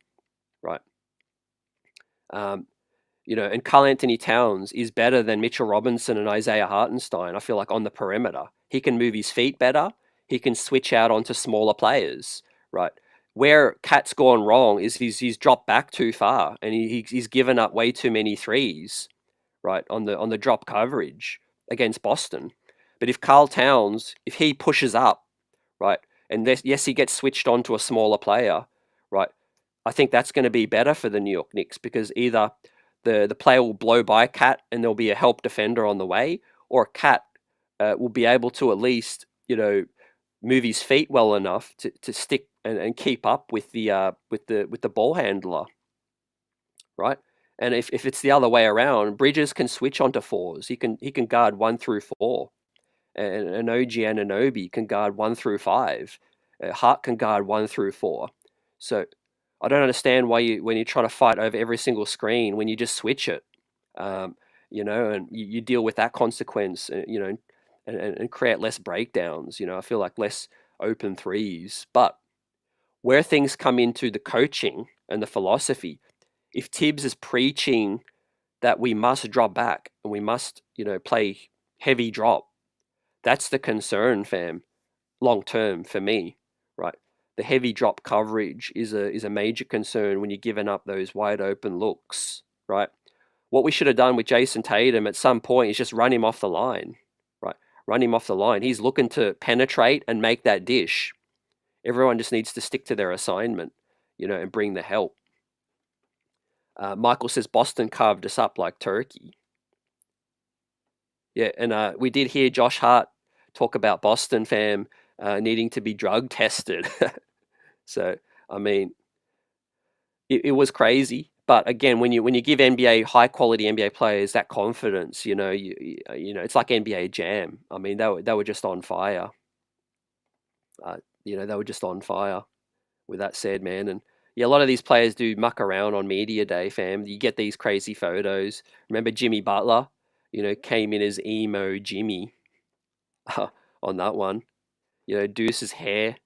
right? And Karl Anthony Towns is better than Mitchell Robinson and Isaiah Hartenstein, I feel like, on the perimeter. He can move his feet better. He can switch out onto smaller players, right? Where Cat's gone wrong is he's dropped back too far, and he's given up way too many threes, right, on the drop coverage against Boston. But if Karl Towns, if he pushes up, right, and yes, he gets switched on to a smaller player, right, I think that's going to be better for the New York Knicks, because either the player will blow by Cat and there'll be a help defender on the way, or Cat will be able to at least, move his feet well enough to stick and keep up with the ball handler, right? And if it's the other way around, Bridges can switch onto fours. He can guard 1 through 4, and OG Anunoby can guard 1 through 5. Hart can guard 1 through 4. So I don't understand why when you try to fight over every single screen, when you just switch it, and you deal with that consequence, and create less breakdowns. I feel like less open threes. But where things come into the coaching and the philosophy, if Tibbs is preaching that we must drop back and we must, play heavy drop, that's the concern, fam, long term for me, right? The heavy drop coverage is a major concern when you're giving up those wide open looks, right? What we should have done with Jason Tatum at some point is just run him off the line, right? Run him off the line. He's looking to penetrate and make that dish. Everyone just needs to stick to their assignment, and bring the help. Michael says Boston carved us up like turkey. Yeah, and we did hear Josh Hart talk about Boston, fam, needing to be drug tested. So, I mean, it was crazy. But again, when you give high quality NBA players that confidence, it's like NBA Jam. I mean, they were just on fire. They were just on fire. With that said, man, and yeah, a lot of these players do muck around on media day, fam. You get these crazy photos. Remember Jimmy Butler? Came in as emo Jimmy on that one. Deuce's hair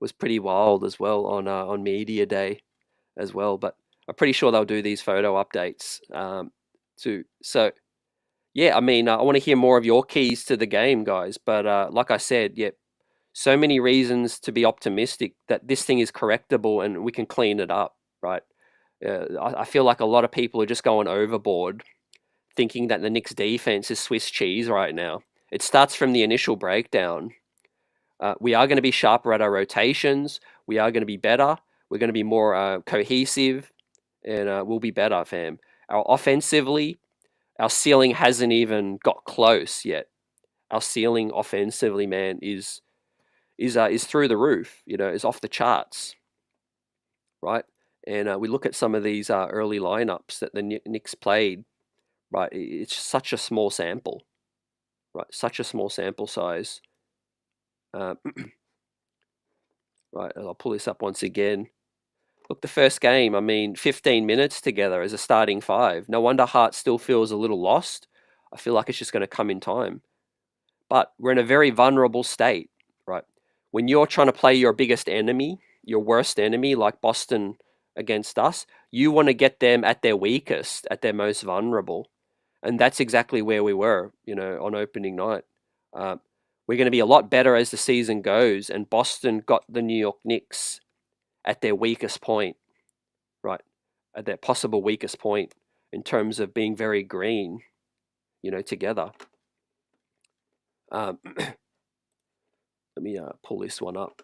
was pretty wild as well on media day as well. But I'm pretty sure they'll do these photo updates too. So yeah, I mean, I want to hear more of your keys to the game, guys. But like I said, yeah, so many reasons to be optimistic that this thing is correctable and we can clean it up, right? I feel like a lot of people are just going overboard, thinking that the Knicks defense is Swiss cheese right now. It starts from the initial breakdown. We are going to be sharper at our rotations. We are going to be better. We're going to be more cohesive, and we'll be better, fam. Offensively, our ceiling hasn't even got close yet. Our ceiling offensively, man, is through the roof. Is off the charts, right? And we look at some of these early lineups that the Knicks played, right? It's such a small sample, right? Such a small sample size. Right, I'll pull this up once again. Look, the first game, I mean, 15 minutes together as a starting five. No wonder Hart still feels a little lost. I feel like it's just going to come in time. But we're in a very vulnerable state, right? When you're trying to play your biggest enemy, your worst enemy, like Boston against us, you want to get them at their weakest, at their most vulnerable. And that's exactly where we were, on opening night. We're going to be a lot better as the season goes, and Boston got the New York Knicks at their weakest point, right? At their possible weakest point in terms of being very green, together. Let me pull this one up.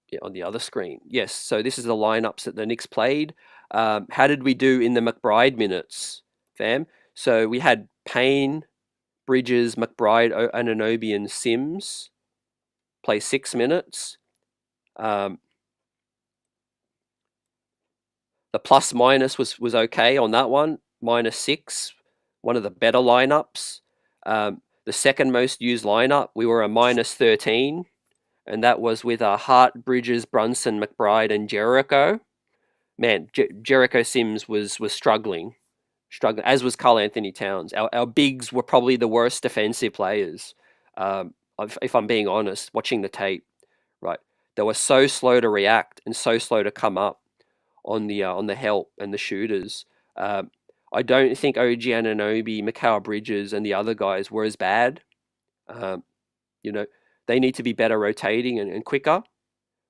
Yeah, on the other screen. Yes, so this is the lineups that the Knicks played. How did we do in the McBride minutes, fam? So we had Payne, Bridges, McBride, Anunoby, and Sims play 6 minutes. The plus minus was okay on that one, -6, one of the better lineups. The second most used lineup, we were a -13, and that was with Hart, Bridges, Brunson, McBride, and Jericho. Man, Jericho Sims was struggling, as was Karl Anthony Towns. Our bigs were probably the worst defensive players, if I'm being honest, watching the tape, right? They were so slow to react and so slow to come up on the help and the shooters. I don't think OG Anunoby, Mikal Bridges, and the other guys were as bad. They need to be better rotating and quicker.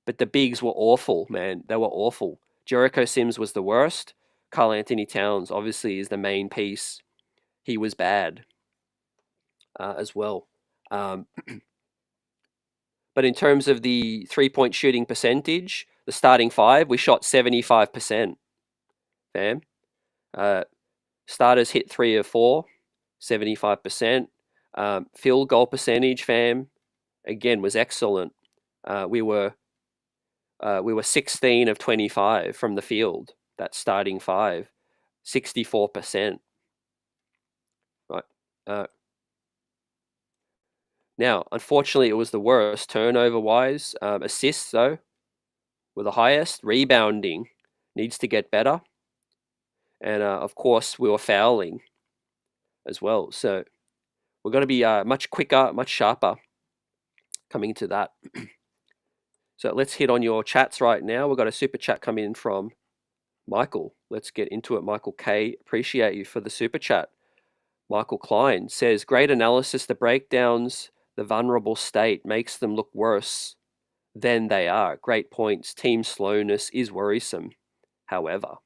But the bigs were awful, man. They were awful. Jericho Sims was the worst. Karl Anthony Towns obviously is the main piece. He was bad as well. But in terms of the 3-point shooting percentage, the starting five, we shot 75%. Fam. Starters hit 3 of 4, 75%. Field goal percentage, fam, again, was excellent. We were 16 of 25 from the field. That starting five, 64%. Right. Now, unfortunately, it was the worst turnover-wise. Assists, though, were the highest. Rebounding needs to get better. And, of course, we were fouling as well. So we're going to be much quicker, much sharper coming to that. So let's hit on your chats right now. We've got a super chat coming in from Michael. Let's get into it. Michael K. Appreciate you for the super chat. Michael Klein says, great analysis. The breakdowns, the vulnerable state makes them look worse than they are. Great points. Team slowness is worrisome, however.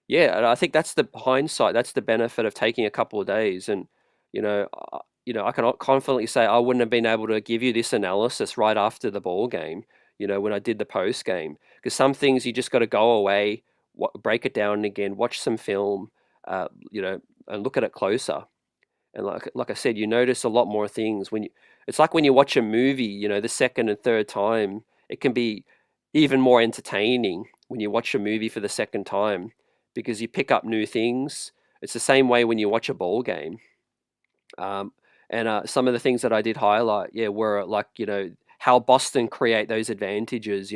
Yeah, and I think that's the hindsight. That's the benefit of taking a couple of days. And, I can confidently say I wouldn't have been able to give you this analysis right after the ball game, when I did the post game. Because some things you just got to go away, break it down again, watch some film, and look at it closer. And like I said, you notice a lot more things it's like when you watch a movie, the second and third time, it can be even more entertaining when you watch a movie for the second time because you pick up new things. It's the same way when you watch a ball game. And some of the things that I did highlight, were like, how Boston create those advantages.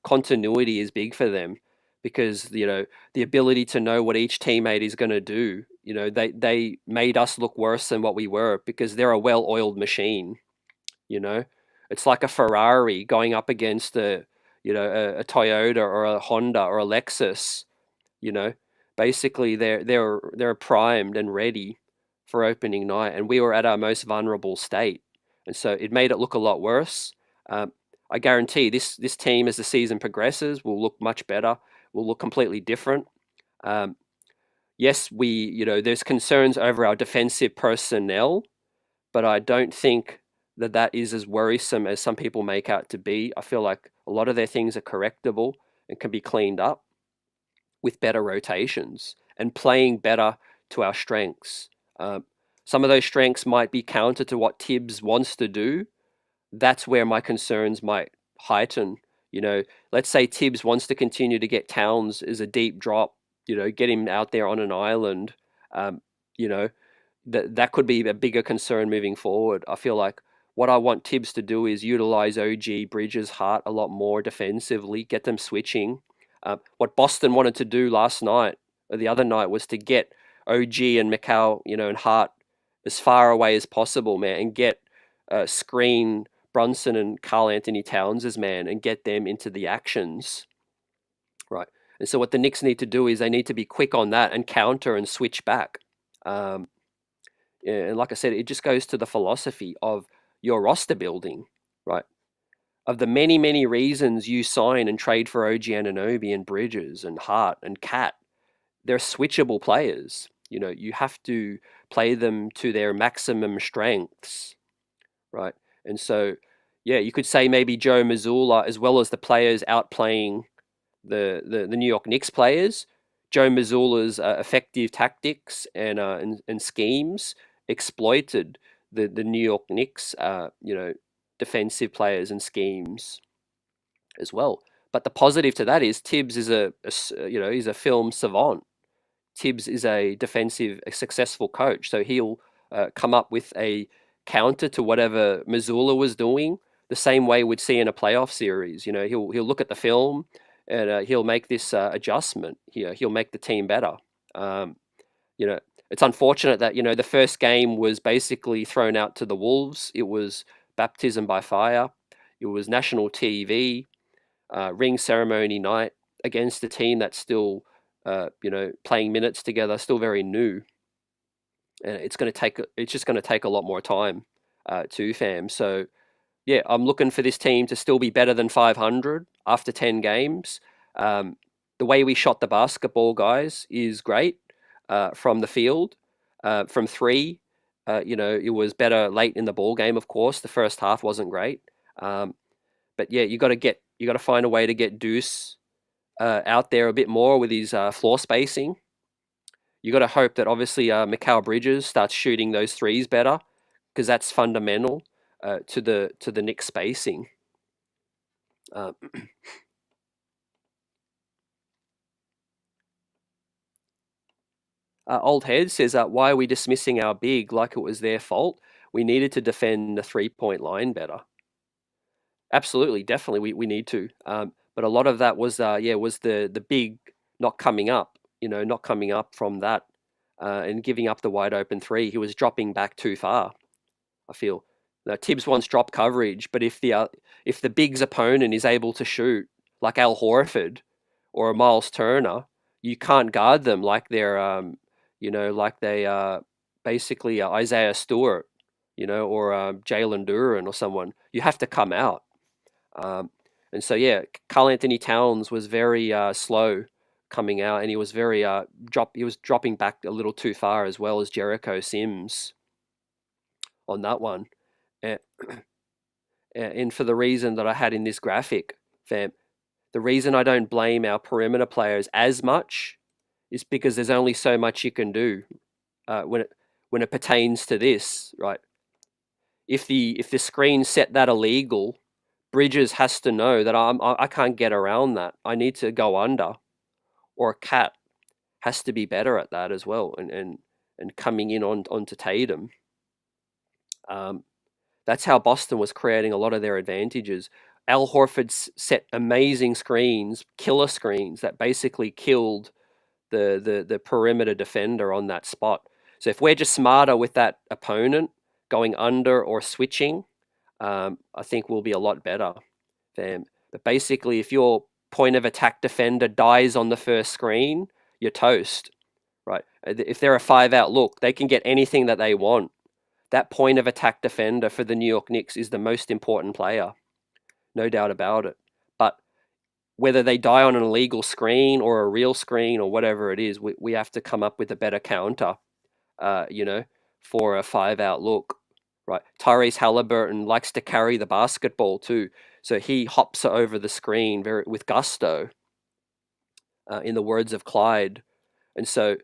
Continuity is big for them because, the ability to know what each teammate is going to do, they made us look worse than what we were because they're a well-oiled machine. It's like a Ferrari going up against a Toyota or a Honda or a Lexus. Basically they're primed and ready for opening night, and we were at our most vulnerable state, and so it made it look a lot worse. I guarantee this team, as the season progresses, will look much better. Will look completely different. Yes, there's concerns over our defensive personnel, but I don't think that is as worrisome as some people make out to be. I feel like a lot of their things are correctable and can be cleaned up with better rotations and playing better to our strengths. Some of those strengths might be counter to what Tibbs wants to do. That's where my concerns might heighten, You know, let's say Tibbs wants to continue to get Towns as a deep drop, get him out there on an island. Um, you know, that could be a bigger concern moving forward. I feel like what I want Tibbs to do is utilize OG, Bridges, Hart a lot more defensively, get them switching. What Boston wanted to do last night or the other night was to get OG and Macau, and Hart as far away as possible, man, and get screen Brunson and Carl Anthony Towns' man and get them into the actions, right? And so what the Knicks need to do is they need to be quick on that and counter and switch back. Um, and like I said, it just goes to the philosophy of your roster building, right? Of the many, many reasons you sign and trade for OG Anunoby and Bridges and Hart and Cat, they're switchable players. You have to play them to their maximum strengths, right? And so, yeah, you could say maybe Joe Mazzulla, as well as the players outplaying the New York Knicks players, Joe Mazzulla's effective tactics and schemes exploited the New York Knicks, defensive players and schemes as well. But the positive to that is Tibbs is he's a film savant. Tibbs is a successful coach, so he'll come up with a counter to whatever Mazzulla was doing, the same way we'd see in a playoff series. He'll look at the film and he'll make this adjustment. He'll make the team better. Um, it's unfortunate that the first game was basically thrown out to the Wolves. It was baptism by fire. It was national TV, ring ceremony night against a team that's still playing minutes together, still very new, and it's just going to take a lot more time, too, fam. So yeah, I'm looking for this team to still be better than 500 after 10 games. The way we shot the basketball, guys, is great from the field, from three. It was better late in the ball game. Of course, the first half wasn't great, but yeah, you got to find a way to get Deuce out there a bit more with his floor spacing. You got to hope that obviously Mikal Bridges starts shooting those threes better, because that's fundamental to the Knicks spacing. Old Head says, why are we dismissing our big like it was their fault? We needed to defend the 3-point line better. Absolutely, definitely, we need to. But a lot of that was the big not coming up, not coming up from that and giving up the wide open three. He was dropping back too far, I feel. Now, Tibbs wants drop coverage, but if the big's opponent is able to shoot like Al Horford or Miles Turner, you can't guard them like they're like they are basically Isaiah Stewart, or Jalen Duren or someone. You have to come out. And so yeah, Carl Anthony Towns was very slow coming out, and he was very he was dropping back a little too far, as well as Jericho Sims on that one. And for the reason that I had in this graphic, fam, the reason I don't blame our perimeter players as much is because there's only so much you can do when it pertains to this, right? If the screen set that illegal, Bridges has to know that I can't get around that. I need to go under, or Cat has to be better at that as well, and coming in onto Tatum. That's how Boston was creating a lot of their advantages. Al Horford set amazing screens, killer screens that basically killed the perimeter defender on that spot. So if we're just smarter with that opponent going under or switching, I think we'll be a lot better. But basically, if your point of attack defender dies on the first screen, you're toast, right? If they're a 5-out look, they can get anything that they want. That point of attack defender for the New York Knicks is the most important player, no doubt about it. But whether they die on an illegal screen or a real screen or whatever it is, we have to come up with a better counter, for a 5-out look, right? Tyrese Halliburton likes to carry the basketball too, so he hops over the screen with gusto, in the words of Clyde. And so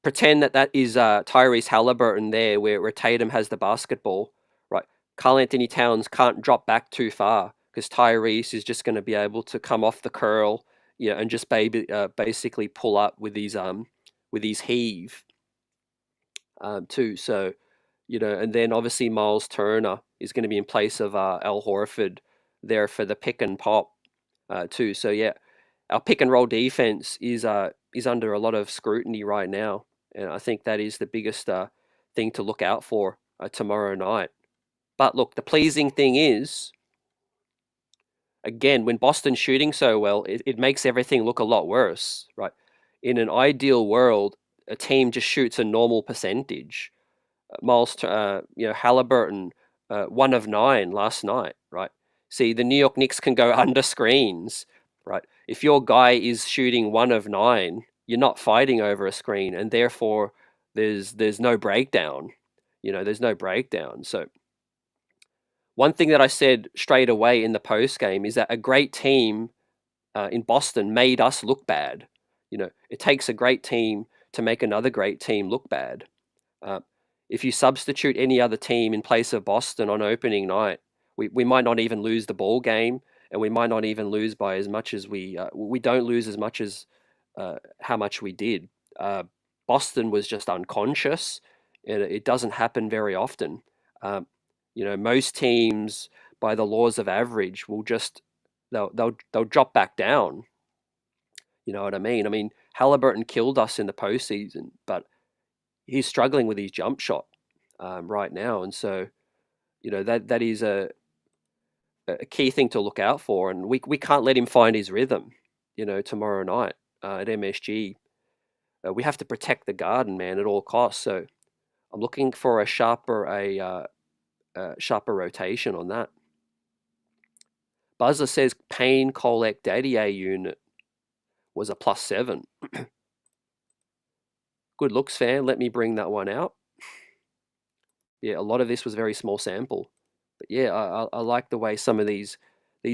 pretend that is Tyrese Halliburton where Tatum has the basketball, right? Karl Anthony Towns can't drop back too far because Tyrese is just going to be able to come off the curl, and just basically pull up with his heave too. So, and then obviously Miles Turner is going to be in place of Al Horford there for the pick and pop too. So yeah, our pick and roll defense is under a lot of scrutiny right now, and I think that is the biggest thing to look out for tomorrow night. But look, the pleasing thing is, again, when Boston's shooting so well, it makes everything look a lot worse, right? In an ideal world, a team just shoots a normal percentage. Halliburton, 1 of 9 last night, right? See, the New York Knicks can go under screens, right? If your guy is shooting 1 of 9, you're not fighting over a screen, and therefore there's no breakdown. There's no breakdown. So one thing that I said straight away in the post game is that a great team in Boston made us look bad. It takes a great team to make another great team look bad. If you substitute any other team in place of Boston on opening night, we might not even lose the ball game, and we might not even lose by as much as we don't lose as much as how much we did. Boston was just unconscious, and it doesn't happen very often. Most teams, by the laws of average, will just they'll drop back down. You know what I mean? I mean, Halliburton killed us in the postseason, but he's struggling with his jump shot right now, and so that is a key thing to look out for, and we can't let him find his rhythm. Tomorrow night at MSG, we have to protect the garden, man, at all costs. So I'm looking for a sharper rotation on that. Buzzler says Payne Kolek Dadier unit was a +7. Good looks, fan. Let me bring that one out. Yeah, a lot of this was very small sample. But yeah, I like the way some of these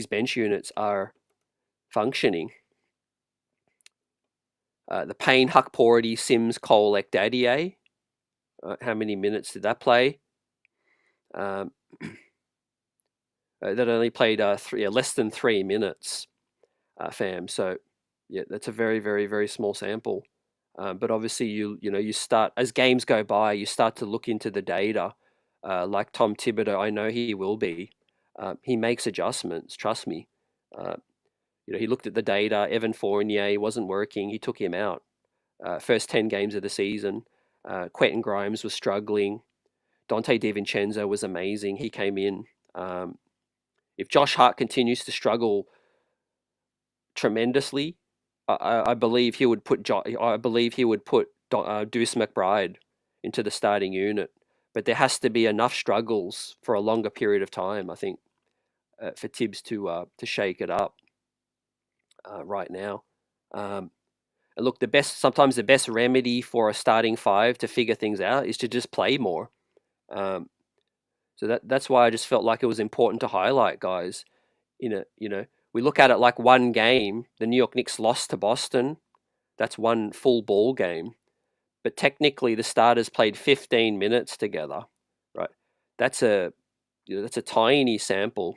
bench units are functioning. The Payne, Hukpority, Sims, Kolek Dadier. How many minutes did that play? That only played less than 3 minutes, fam. So yeah, that's a very, very, very small sample. But obviously, you start, as games go by, you start to look into the data. Like Tom Thibodeau, I know he will be. He makes adjustments. Trust me. He looked at the data. Evan Fournier wasn't working. He took him out. First 10 games of the season. Quentin Grimes was struggling. Dante DiVincenzo was amazing. He came in. If Josh Hart continues to struggle tremendously, I believe he would put Deuce McBride into the starting unit. But there has to be enough struggles for a longer period of time, I think, for Tibbs to shake it up right now. And look, sometimes the best remedy for a starting five to figure things out is to just play more. So that's why I just felt like it was important to highlight, guys. We look at it like one game. The New York Knicks lost to Boston. That's one full ball game. But technically, the starters played 15 minutes together, right? That's a tiny sample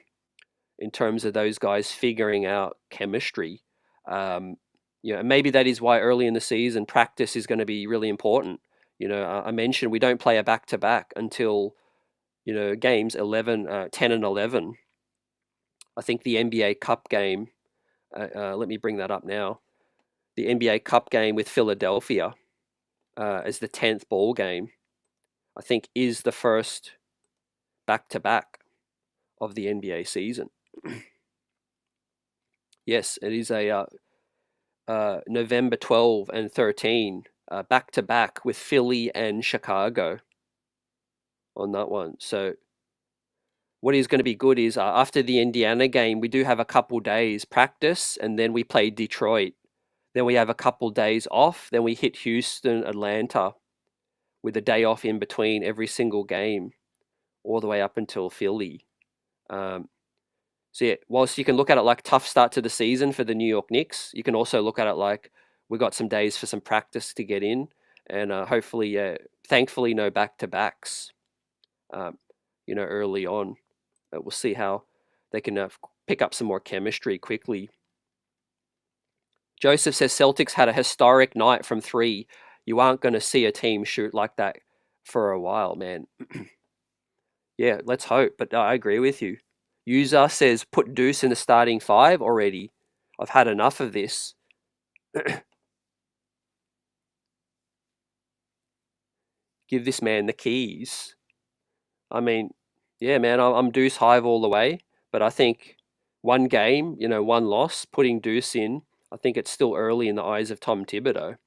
in terms of those guys figuring out chemistry. Maybe that is why early in the season practice is going to be really important. I mentioned we don't play a back-to-back until games 10 and 11. I think the NBA Cup game. Let me bring that up now. The NBA Cup game with Philadelphia as the 10th ball game, I think, is the first back-to-back of the NBA season. Yes, it is a November 12 and 13 back-to-back with Philly and Chicago on that one. So what is going to be good is after the Indiana game, we do have a couple days practice, and then we play Detroit. Then we have a couple days off. Then we hit Houston, Atlanta, with a day off in between every single game, all the way up until Philly. So yeah, whilst you can look at it like tough start to the season for the New York Knicks, you can also look at it like we got some days for some practice to get in, and hopefully, thankfully, no back-to-backs, early on. We'll see how they can pick up some more chemistry quickly. Joseph says Celtics had a historic night from 3. You aren't going to see a team shoot like that for a while, man. Yeah, let's hope. But I agree with you. User says put Deuce in the starting 5 already. I've had enough of this. Give this man the keys. I mean, yeah, man, I'm Deuce Hive all the way. But I think one game, one loss, putting Deuce in, I think it's still early in the eyes of Tom Thibodeau.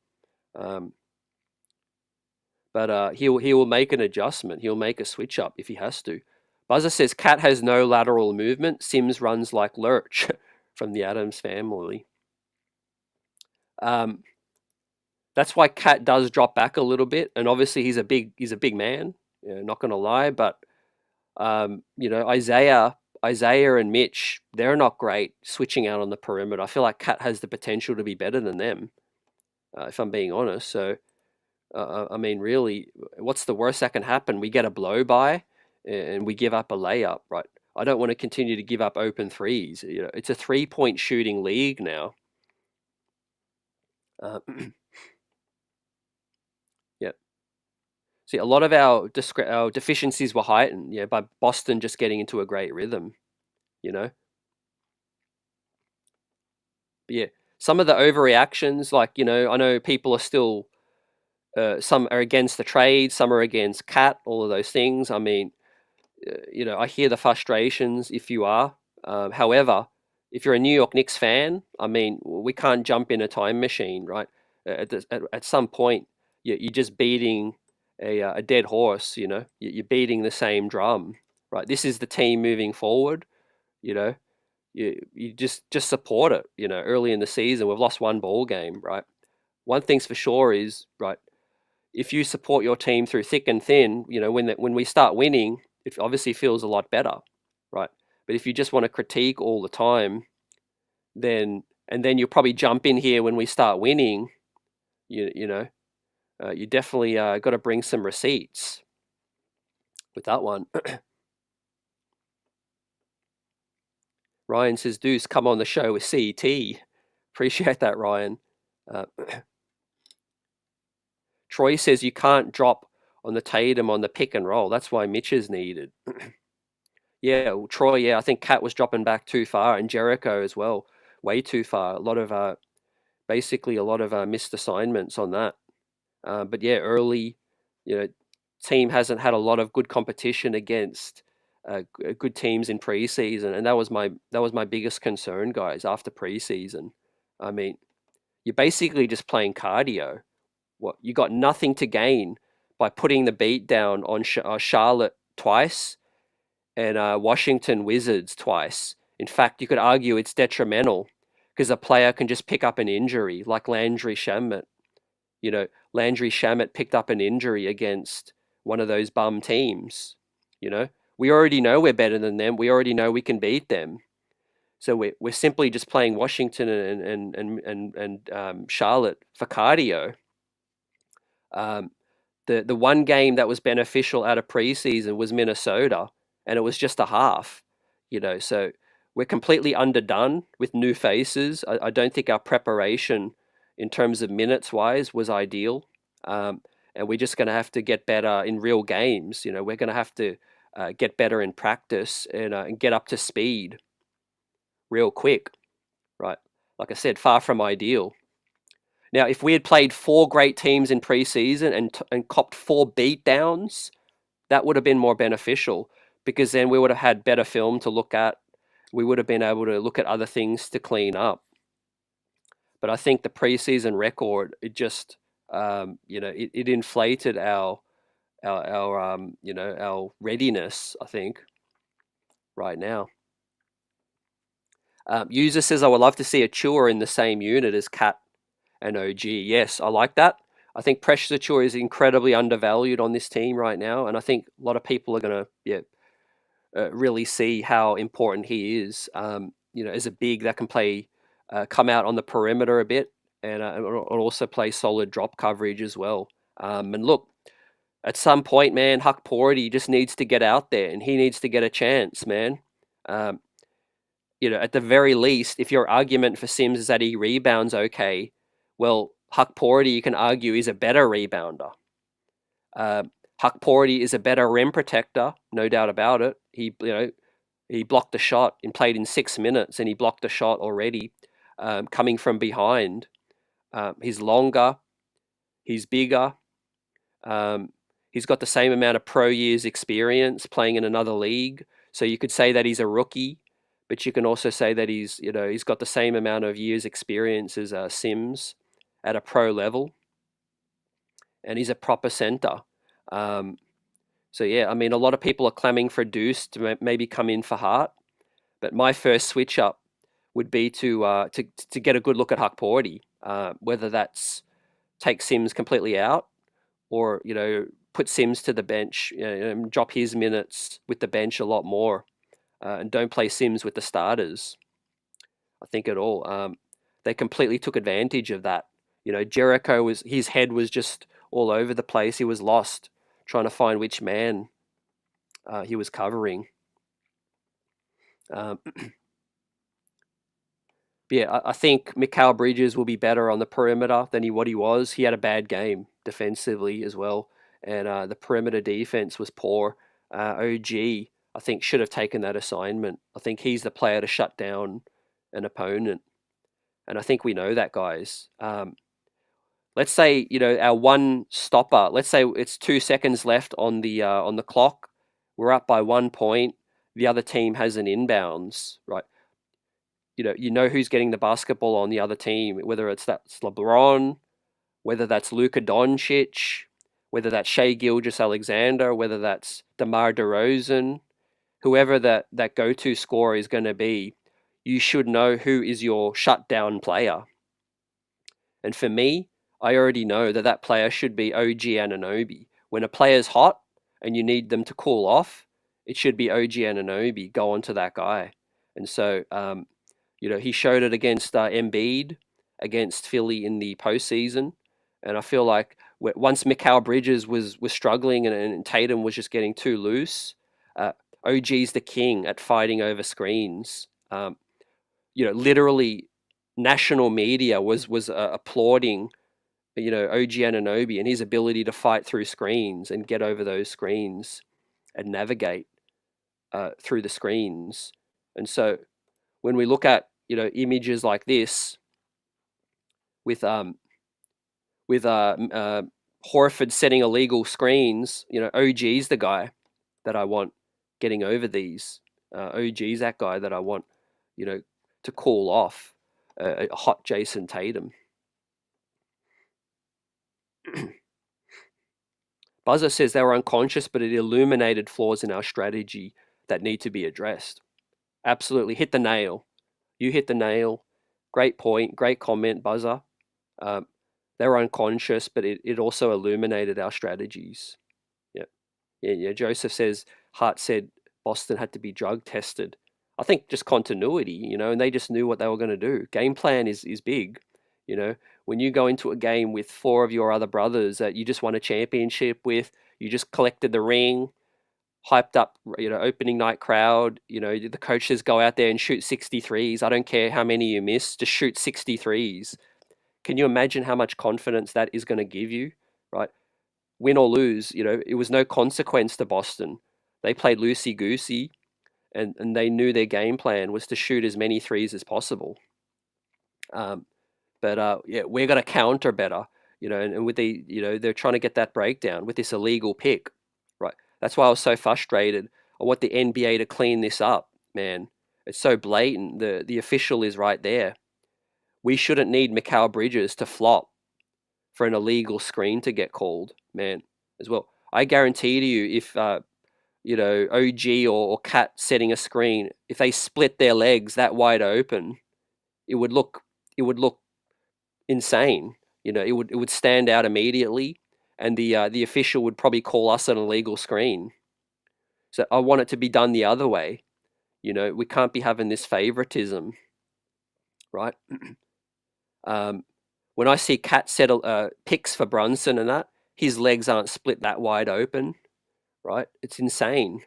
But he will make an adjustment. He'll make a switch up if he has to. Buzzer says Cat has no lateral movement. Sims runs like Lurch from the Adams family. That's why Cat does drop back a little bit, and obviously he's a big man. Not going to lie, but Isaiah and Mitch, they're not great switching out on the perimeter. I feel like Cat has the potential to be better than them, if I'm being honest. So. I mean, really, what's the worst that can happen? We get a blow by and we give up a layup, right? I don't want to continue to give up open threes. It's a 3-point shooting league now. Yeah. See, a lot of our deficiencies were heightened, by Boston just getting into a great rhythm, But yeah, some of the overreactions, like, I know people are still. Some are against the trade, some are against Cat, all of those things. I mean, I hear the frustrations if you are. However, if you're a New York Knicks fan, I mean, we can't jump in a time machine, right? At some point, you're just beating a dead horse, You're beating the same drum, right? This is the team moving forward, You just support it, Early in the season, we've lost one ball game, right? One thing's for sure is, right, if you support your team through thick and thin, when we start winning, it obviously feels a lot better, right? But if you just want to critique all the time, then you'll probably jump in here when we start winning. You definitely got to bring some receipts with that one. Ryan says, Deuce, come on the show with CET. Appreciate that, Ryan. Troy says you can't drop on the Tatum on the pick and roll. That's why Mitch is needed. Yeah, well, Troy, I think Cat was dropping back too far, and Jericho as well, way too far. Basically a lot of missed assignments on that. But yeah, early, team hasn't had a lot of good competition against good teams in preseason, and that was my biggest concern, guys. After preseason, I mean, you're basically just playing cardio. What you got nothing to gain by putting the beat down on Charlotte twice and Washington Wizards twice. In fact, you could argue it's detrimental because a player can just pick up an injury, like Landry Shamet. Landry Shamet picked up an injury against one of those bum teams. We already know we're better than them. We already know we can beat them. So we're simply just playing Washington and Charlotte for cardio. The one game that was beneficial out of preseason was Minnesota, and it was just a half. So we're completely underdone with new faces. I don't think our preparation in terms of minutes wise was ideal, and we're just going to have to get better in real games. We're going to have to get better in practice and get up to speed real quick, right? Like I said, far from ideal. Now, if we had played 4 great teams in preseason and copped 4 beatdowns, that would have been more beneficial, because then we would have had better film to look at. We would have been able to look at other things to clean up. But I think the preseason record, it just, it inflated our readiness, I think, right now. User says, I would love to see a Chua in the same unit as Cat and OG. Yes, I like that. I think Precious Achua is incredibly undervalued on this team right now, and I think a lot of people are going to really see how important he is. As a big that can play, come out on the perimeter a bit, and also play solid drop coverage as well. And look, at some point, man, Huck Porty just needs to get out there, and he needs to get a chance, man. at the very least, if your argument for Sims is that he rebounds okay, well, Huck Porty, you can argue, is a better rebounder. Huck Porty is a better rim protector, no doubt about it. He blocked a shot and played in 6 minutes, and he blocked a shot already, coming from behind. He's longer, he's bigger, he's got the same amount of pro years experience playing in another league. So you could say that he's a rookie, but you can also say that he's got the same amount of years experience as Sims at a pro level, and he's a proper center. So yeah, I mean, a lot of people are clamoring for Deuce to maybe come in for Hart, but my first switch up would be to get a good look at Huck Porty, whether that's take Sims completely out, or put Sims to the bench, drop his minutes with the bench a lot more, and don't play Sims with the starters, I think, at all. They completely took advantage of that. Jericho his head was just all over the place. He was lost trying to find which man he was covering. Yeah, I think Mikal Bridges will be better on the perimeter than what he was. He had a bad game defensively as well, and the perimeter defense was poor. OG, I think, should have taken that assignment. I think he's the player to shut down an opponent, and I think we know that, guys. Let's say our one stopper. Let's say it's 2 seconds left on the clock. We're up by 1 point. The other team has an inbounds, right? You know who's getting the basketball on the other team, whether that's LeBron, whether that's Luka Doncic, whether that's Shai Gilgeous-Alexander, whether that's DeMar DeRozan, whoever that go-to scorer is going to be. You should know who is your shutdown player. And for me, I already know that player should be OG Anunoby. When a player's hot and you need them to cool off, it should be OG Anunoby. Go on to that guy. And so, he showed it against Embiid, against Philly in the postseason. And I feel like once Mikal Bridges was struggling and Tatum was just getting too loose, OG's the king at fighting over screens. Literally, national media was applauding, OG Anunoby and his ability to fight through screens and get over those screens and navigate through the screens. And so when we look at images like this with Horford setting illegal screens, OG's the guy that I want getting over these. OG's that guy that I want, to call off a hot Jason Tatum. Buzzer says they were unconscious, but it illuminated flaws in our strategy that need to be addressed. Absolutely. Hit the nail. You hit the nail. Great point. Great comment, Buzzer. They were unconscious, but it also illuminated our strategies. Yeah. Joseph says, Hart said Boston had to be drug tested. I think just continuity, and they just knew what they were going to do. Game plan is big. When you go into a game with 4 of your other brothers that you just won a championship with, you just collected the ring, hyped up, opening night crowd, the coaches go out there and shoot 63s. I don't care how many you miss, just shoot 63s. Can you imagine how much confidence that is going to give you, right? Win or lose, it was no consequence to Boston. They played loosey-goosey, and they knew their game plan was to shoot as many threes as possible. But we're going to counter better, and with they're trying to get that breakdown with this illegal pick, right? That's why I was so frustrated. I want the NBA to clean this up, man. It's so blatant. The official is right there. We shouldn't need Mikal Bridges to flop for an illegal screen to get called, man, as well. I guarantee to you, if OG or Cat setting a screen, if they split their legs that wide open, it would look insane. It would stand out immediately, and the official would probably call us an illegal screen. So I want it to be done the other way. We can't be having this favoritism, right? When I see Cat set picks for Brunson and that, his legs aren't split that wide open, right? It's insane.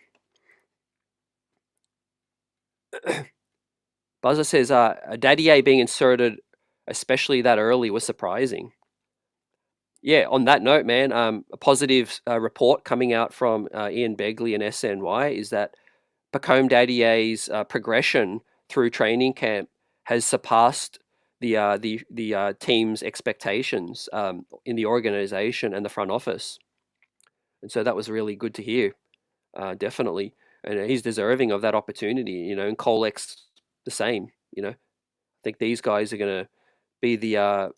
Buzzer says, Dadier being inserted, especially that early, was surprising. Yeah, on that note, man, a positive report coming out from Ian Begley and SNY is that Pacome Dadier's progression through training camp has surpassed the team's expectations in the organization and the front office, and so that was really good to hear. Definitely, and he's deserving of that opportunity. And Colex the same. I think these guys are going to be the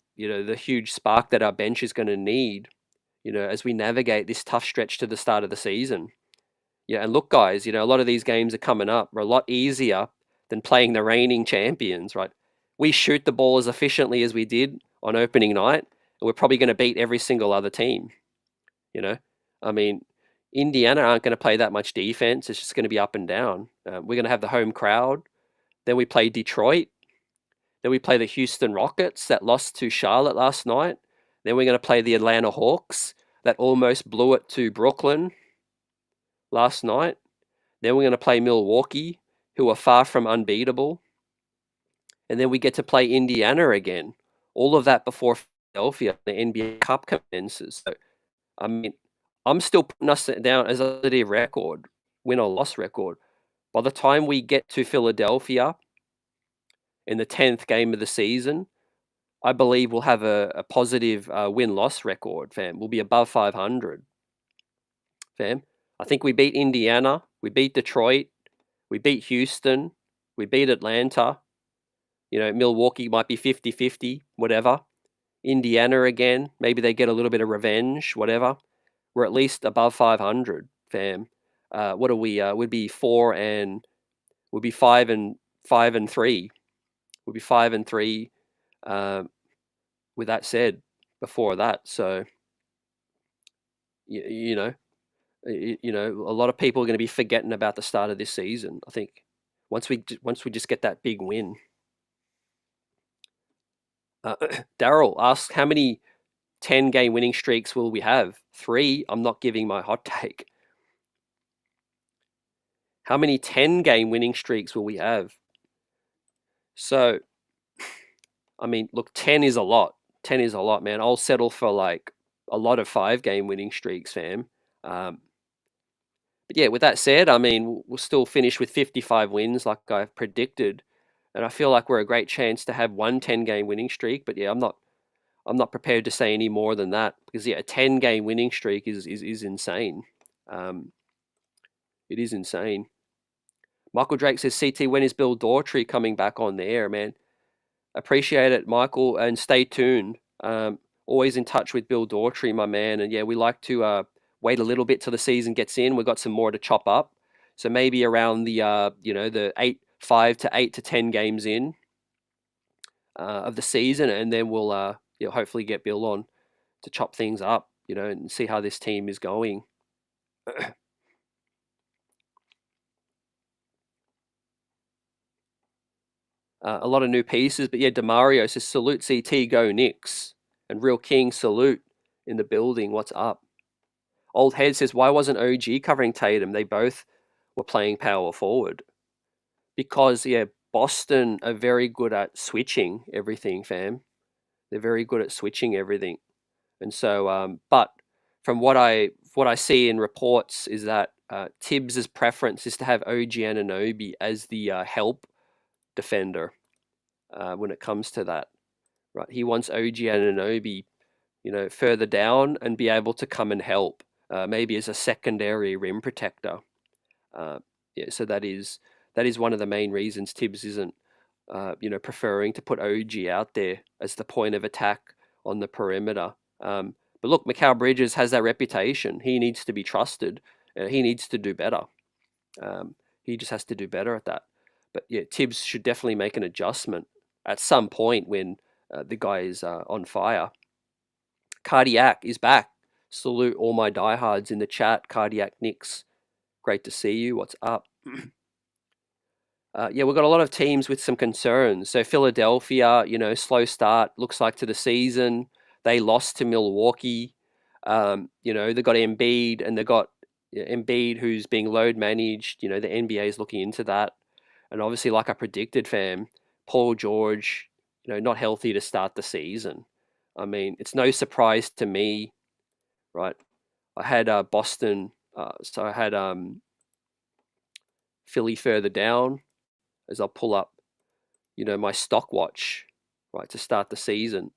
huge spark that our bench is going to need. As we navigate this tough stretch to the start of the season. Yeah, and look, guys, a lot of these games are coming up are a lot easier than playing the reigning champions, right? We shoot the ball as efficiently as we did on opening night, and we're probably going to beat every single other team. I mean, Indiana aren't going to play that much defense. It's just going to be up and down. We're going to have the home crowd. Then we play Detroit. Then we play the Houston Rockets that lost to Charlotte last night. Then we're going to play the Atlanta Hawks that almost blew it to Brooklyn last night. Then we're going to play Milwaukee, who are far from unbeatable. And then we get to play Indiana again. All of that before Philadelphia, the NBA Cup commences. So, I mean, I'm still putting us down as a positive record, win or loss record. By the time we get to Philadelphia in the 10th game of the season, I believe we'll have a positive win-loss record, fam. We'll be above 500, fam. I think we beat Indiana, we beat Detroit, we beat Houston, we beat Atlanta. Milwaukee might be 50-50, whatever. Indiana again, maybe they get a little bit of revenge, whatever. We're at least above 500, fam. What are we? We'd be 5 and 3. We'd be 5 and 3. With that said, before that, so a lot of people are going to be forgetting about the start of this season. I think once we just get that big win. Daryl asks, how many 10-game winning streaks will we have? 3. I'm not giving my hot take. How many 10-game winning streaks will we have? So, I mean, look, 10 is a lot. 10 is a lot, man. I'll settle for like a lot of 5-game winning streaks, fam. But yeah, with that said, I mean, we'll still finish with 55 wins like I've predicted. And I feel like we're a great chance to have one 10-game winning streak. But yeah, I'm not prepared to say any more than that, because yeah, a 10-game winning streak is insane. It is insane. Michael Drake says, CT, when is Bill Daughtry coming back on the air, man? Appreciate it, Michael, and stay tuned. Always in touch with Bill Daughtry, my man. And yeah, we like to wait a little bit till the season gets in. We've got some more to chop up. So maybe around the 5 to 8 to 10 games in of the season, and then we'll hopefully get Bill on to chop things up, and see how this team is going. A lot of new pieces, but yeah, Demario says, salute CT, go Knicks. And Real King, salute in the building, what's up? Old Head says, why wasn't OG covering Tatum? They both were playing power forward. Because, yeah, Boston are very good at switching everything, fam. They're very good at switching everything. And so, but from what I see in reports is that Tibbs' preference is to have OG Anunoby as the help defender when it comes to that, right? He wants OG Anunoby, further down and be able to come and help, maybe as a secondary rim protector. So that is one of the main reasons Tibbs isn't, preferring to put OG out there as the point of attack on the perimeter. But look, Mikal Bridges has that reputation. He needs to be trusted. He needs to do better. He just has to do better at that. But yeah, Tibbs should definitely make an adjustment at some point when the guy is on fire. Cardiac is back. Salute all my diehards in the chat. Cardiac Knicks, great to see you. What's up? Yeah, we've got a lot of teams with some concerns. So Philadelphia, slow start, looks like to the season. They lost to Milwaukee. They got Embiid, and they got Embiid, who's being load managed. The NBA is looking into that. And obviously, like I predicted, fam, Paul George, not healthy to start the season. I mean, it's no surprise to me, right? I had Boston, so I had Philly further down as I'll pull up, my stock watch, right, to start the season.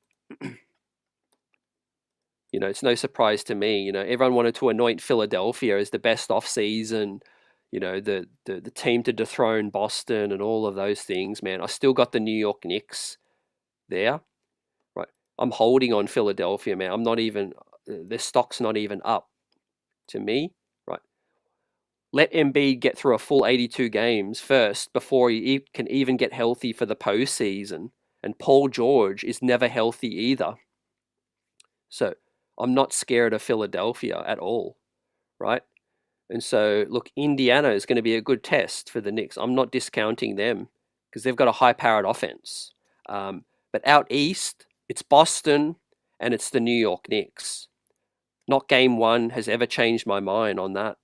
It's no surprise to me. Everyone wanted to anoint Philadelphia as the best off season, the team to dethrone Boston and all of those things, man. I still got the New York Knicks there, right? I'm holding on Philadelphia, man. I'm not even, their stock's not even up to me, right? Let Embiid get through a full 82 games first before he can even get healthy for the postseason. And Paul George is never healthy either. So I'm not scared of Philadelphia at all, right? And so, look, Indiana is going to be a good test for the Knicks. I'm not discounting them because they've got a high-powered offense. But out east, it's Boston and it's the New York Knicks. Not game one has ever changed my mind on that,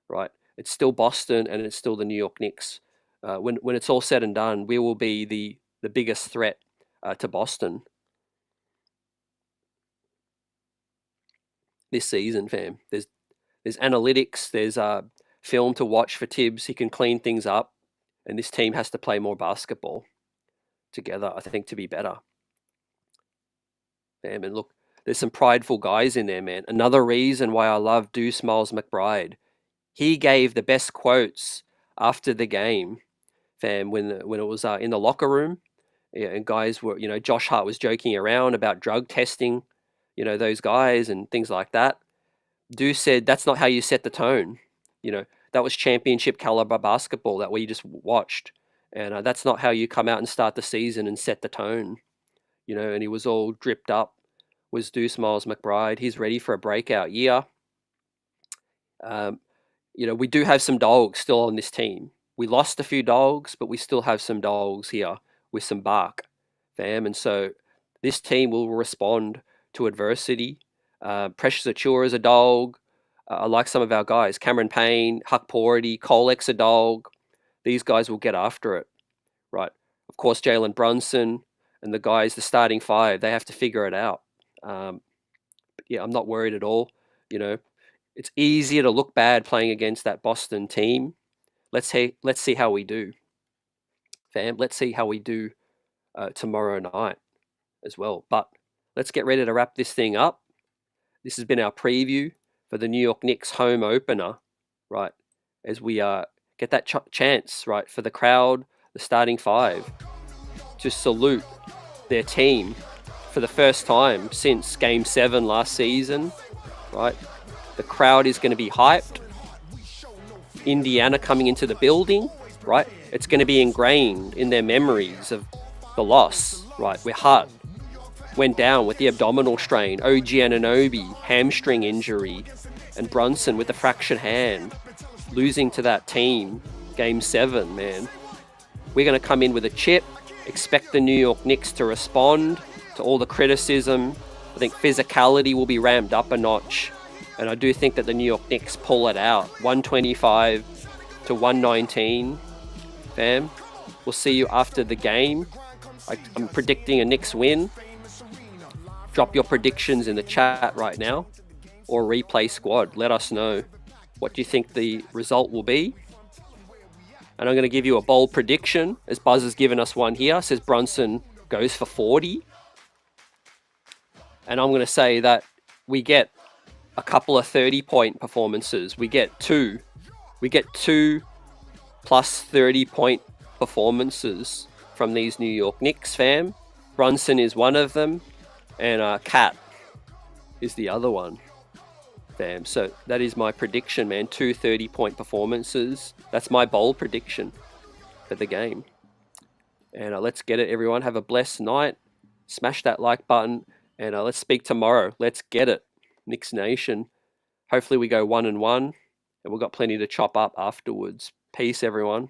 right? It's still Boston and it's still the New York Knicks. When it's all said and done, we will be the biggest threat to Boston this season, fam. There's analytics, there's film to watch for Tibbs. He can clean things up, and this team has to play more basketball together, I think, to be better. Man, and look, there's some prideful guys in there, man. Another reason why I love Deuce Miles McBride. He gave the best quotes after the game, fam, when it was in the locker room. Yeah, and guys were, Josh Hart was joking around about drug testing, those guys and things like that. Deuce said that's not how you set the tone. That was championship caliber basketball that we just watched. And that's not how you come out and start the season and set the tone. And he was all dripped up. Was Deuce Miles McBride. He's ready for a breakout year. We do have some dogs still on this team. We lost a few dogs, but we still have some dogs here with some bark, fam. And so this team will respond to adversity. Precious Achiuwa is a dog. I like some of our guys. Cameron Payne, Huck Porty, Colex a dog. These guys will get after it, right? Of course, Jalen Brunson and the guys, the starting five, they have to figure it out. Yeah, I'm not worried at all. It's easier to look bad playing against that Boston team. Let's see how we do, fam. Let's see how we do tomorrow night as well. But let's get ready to wrap this thing up. This has been our preview for the New York Knicks home opener, right? As we get that chance, right, for the crowd, the starting five, to salute their team for the first time since Game 7 last season, right? The crowd is going to be hyped. Indiana coming into the building, right? It's going to be ingrained in their memories of the loss, right? Where Hart went down with the abdominal strain, OG Anunoby, hamstring injury, and Brunson with a fractured hand, losing to that team, Game 7, man. We're going to come in with a chip, expect the New York Knicks to respond to all the criticism. I think physicality will be ramped up a notch, and I do think that the New York Knicks pull it out, 125 to 119, fam. We'll see you after the game. I'm predicting a Knicks win. Drop your predictions in the chat right now, or replay squad. Let us know what do you think the result will be. And I'm going to give you a bold prediction, as Buzz has given us one here. Says Brunson goes for 40. And I'm going to say that we get a couple of 30-point performances. We get two plus 30-point performances from these New York Knicks, fam. Brunson is one of them, and Cat is the other one, fam. So that is my prediction, man. 2 30-point performances. That's my bold prediction for the game. And let's get it, everyone. Have a blessed night. Smash that like button, and let's speak tomorrow. Let's get it, Knicks Nation. Hopefully we go 1-1, and we've got plenty to chop up afterwards. Peace, everyone.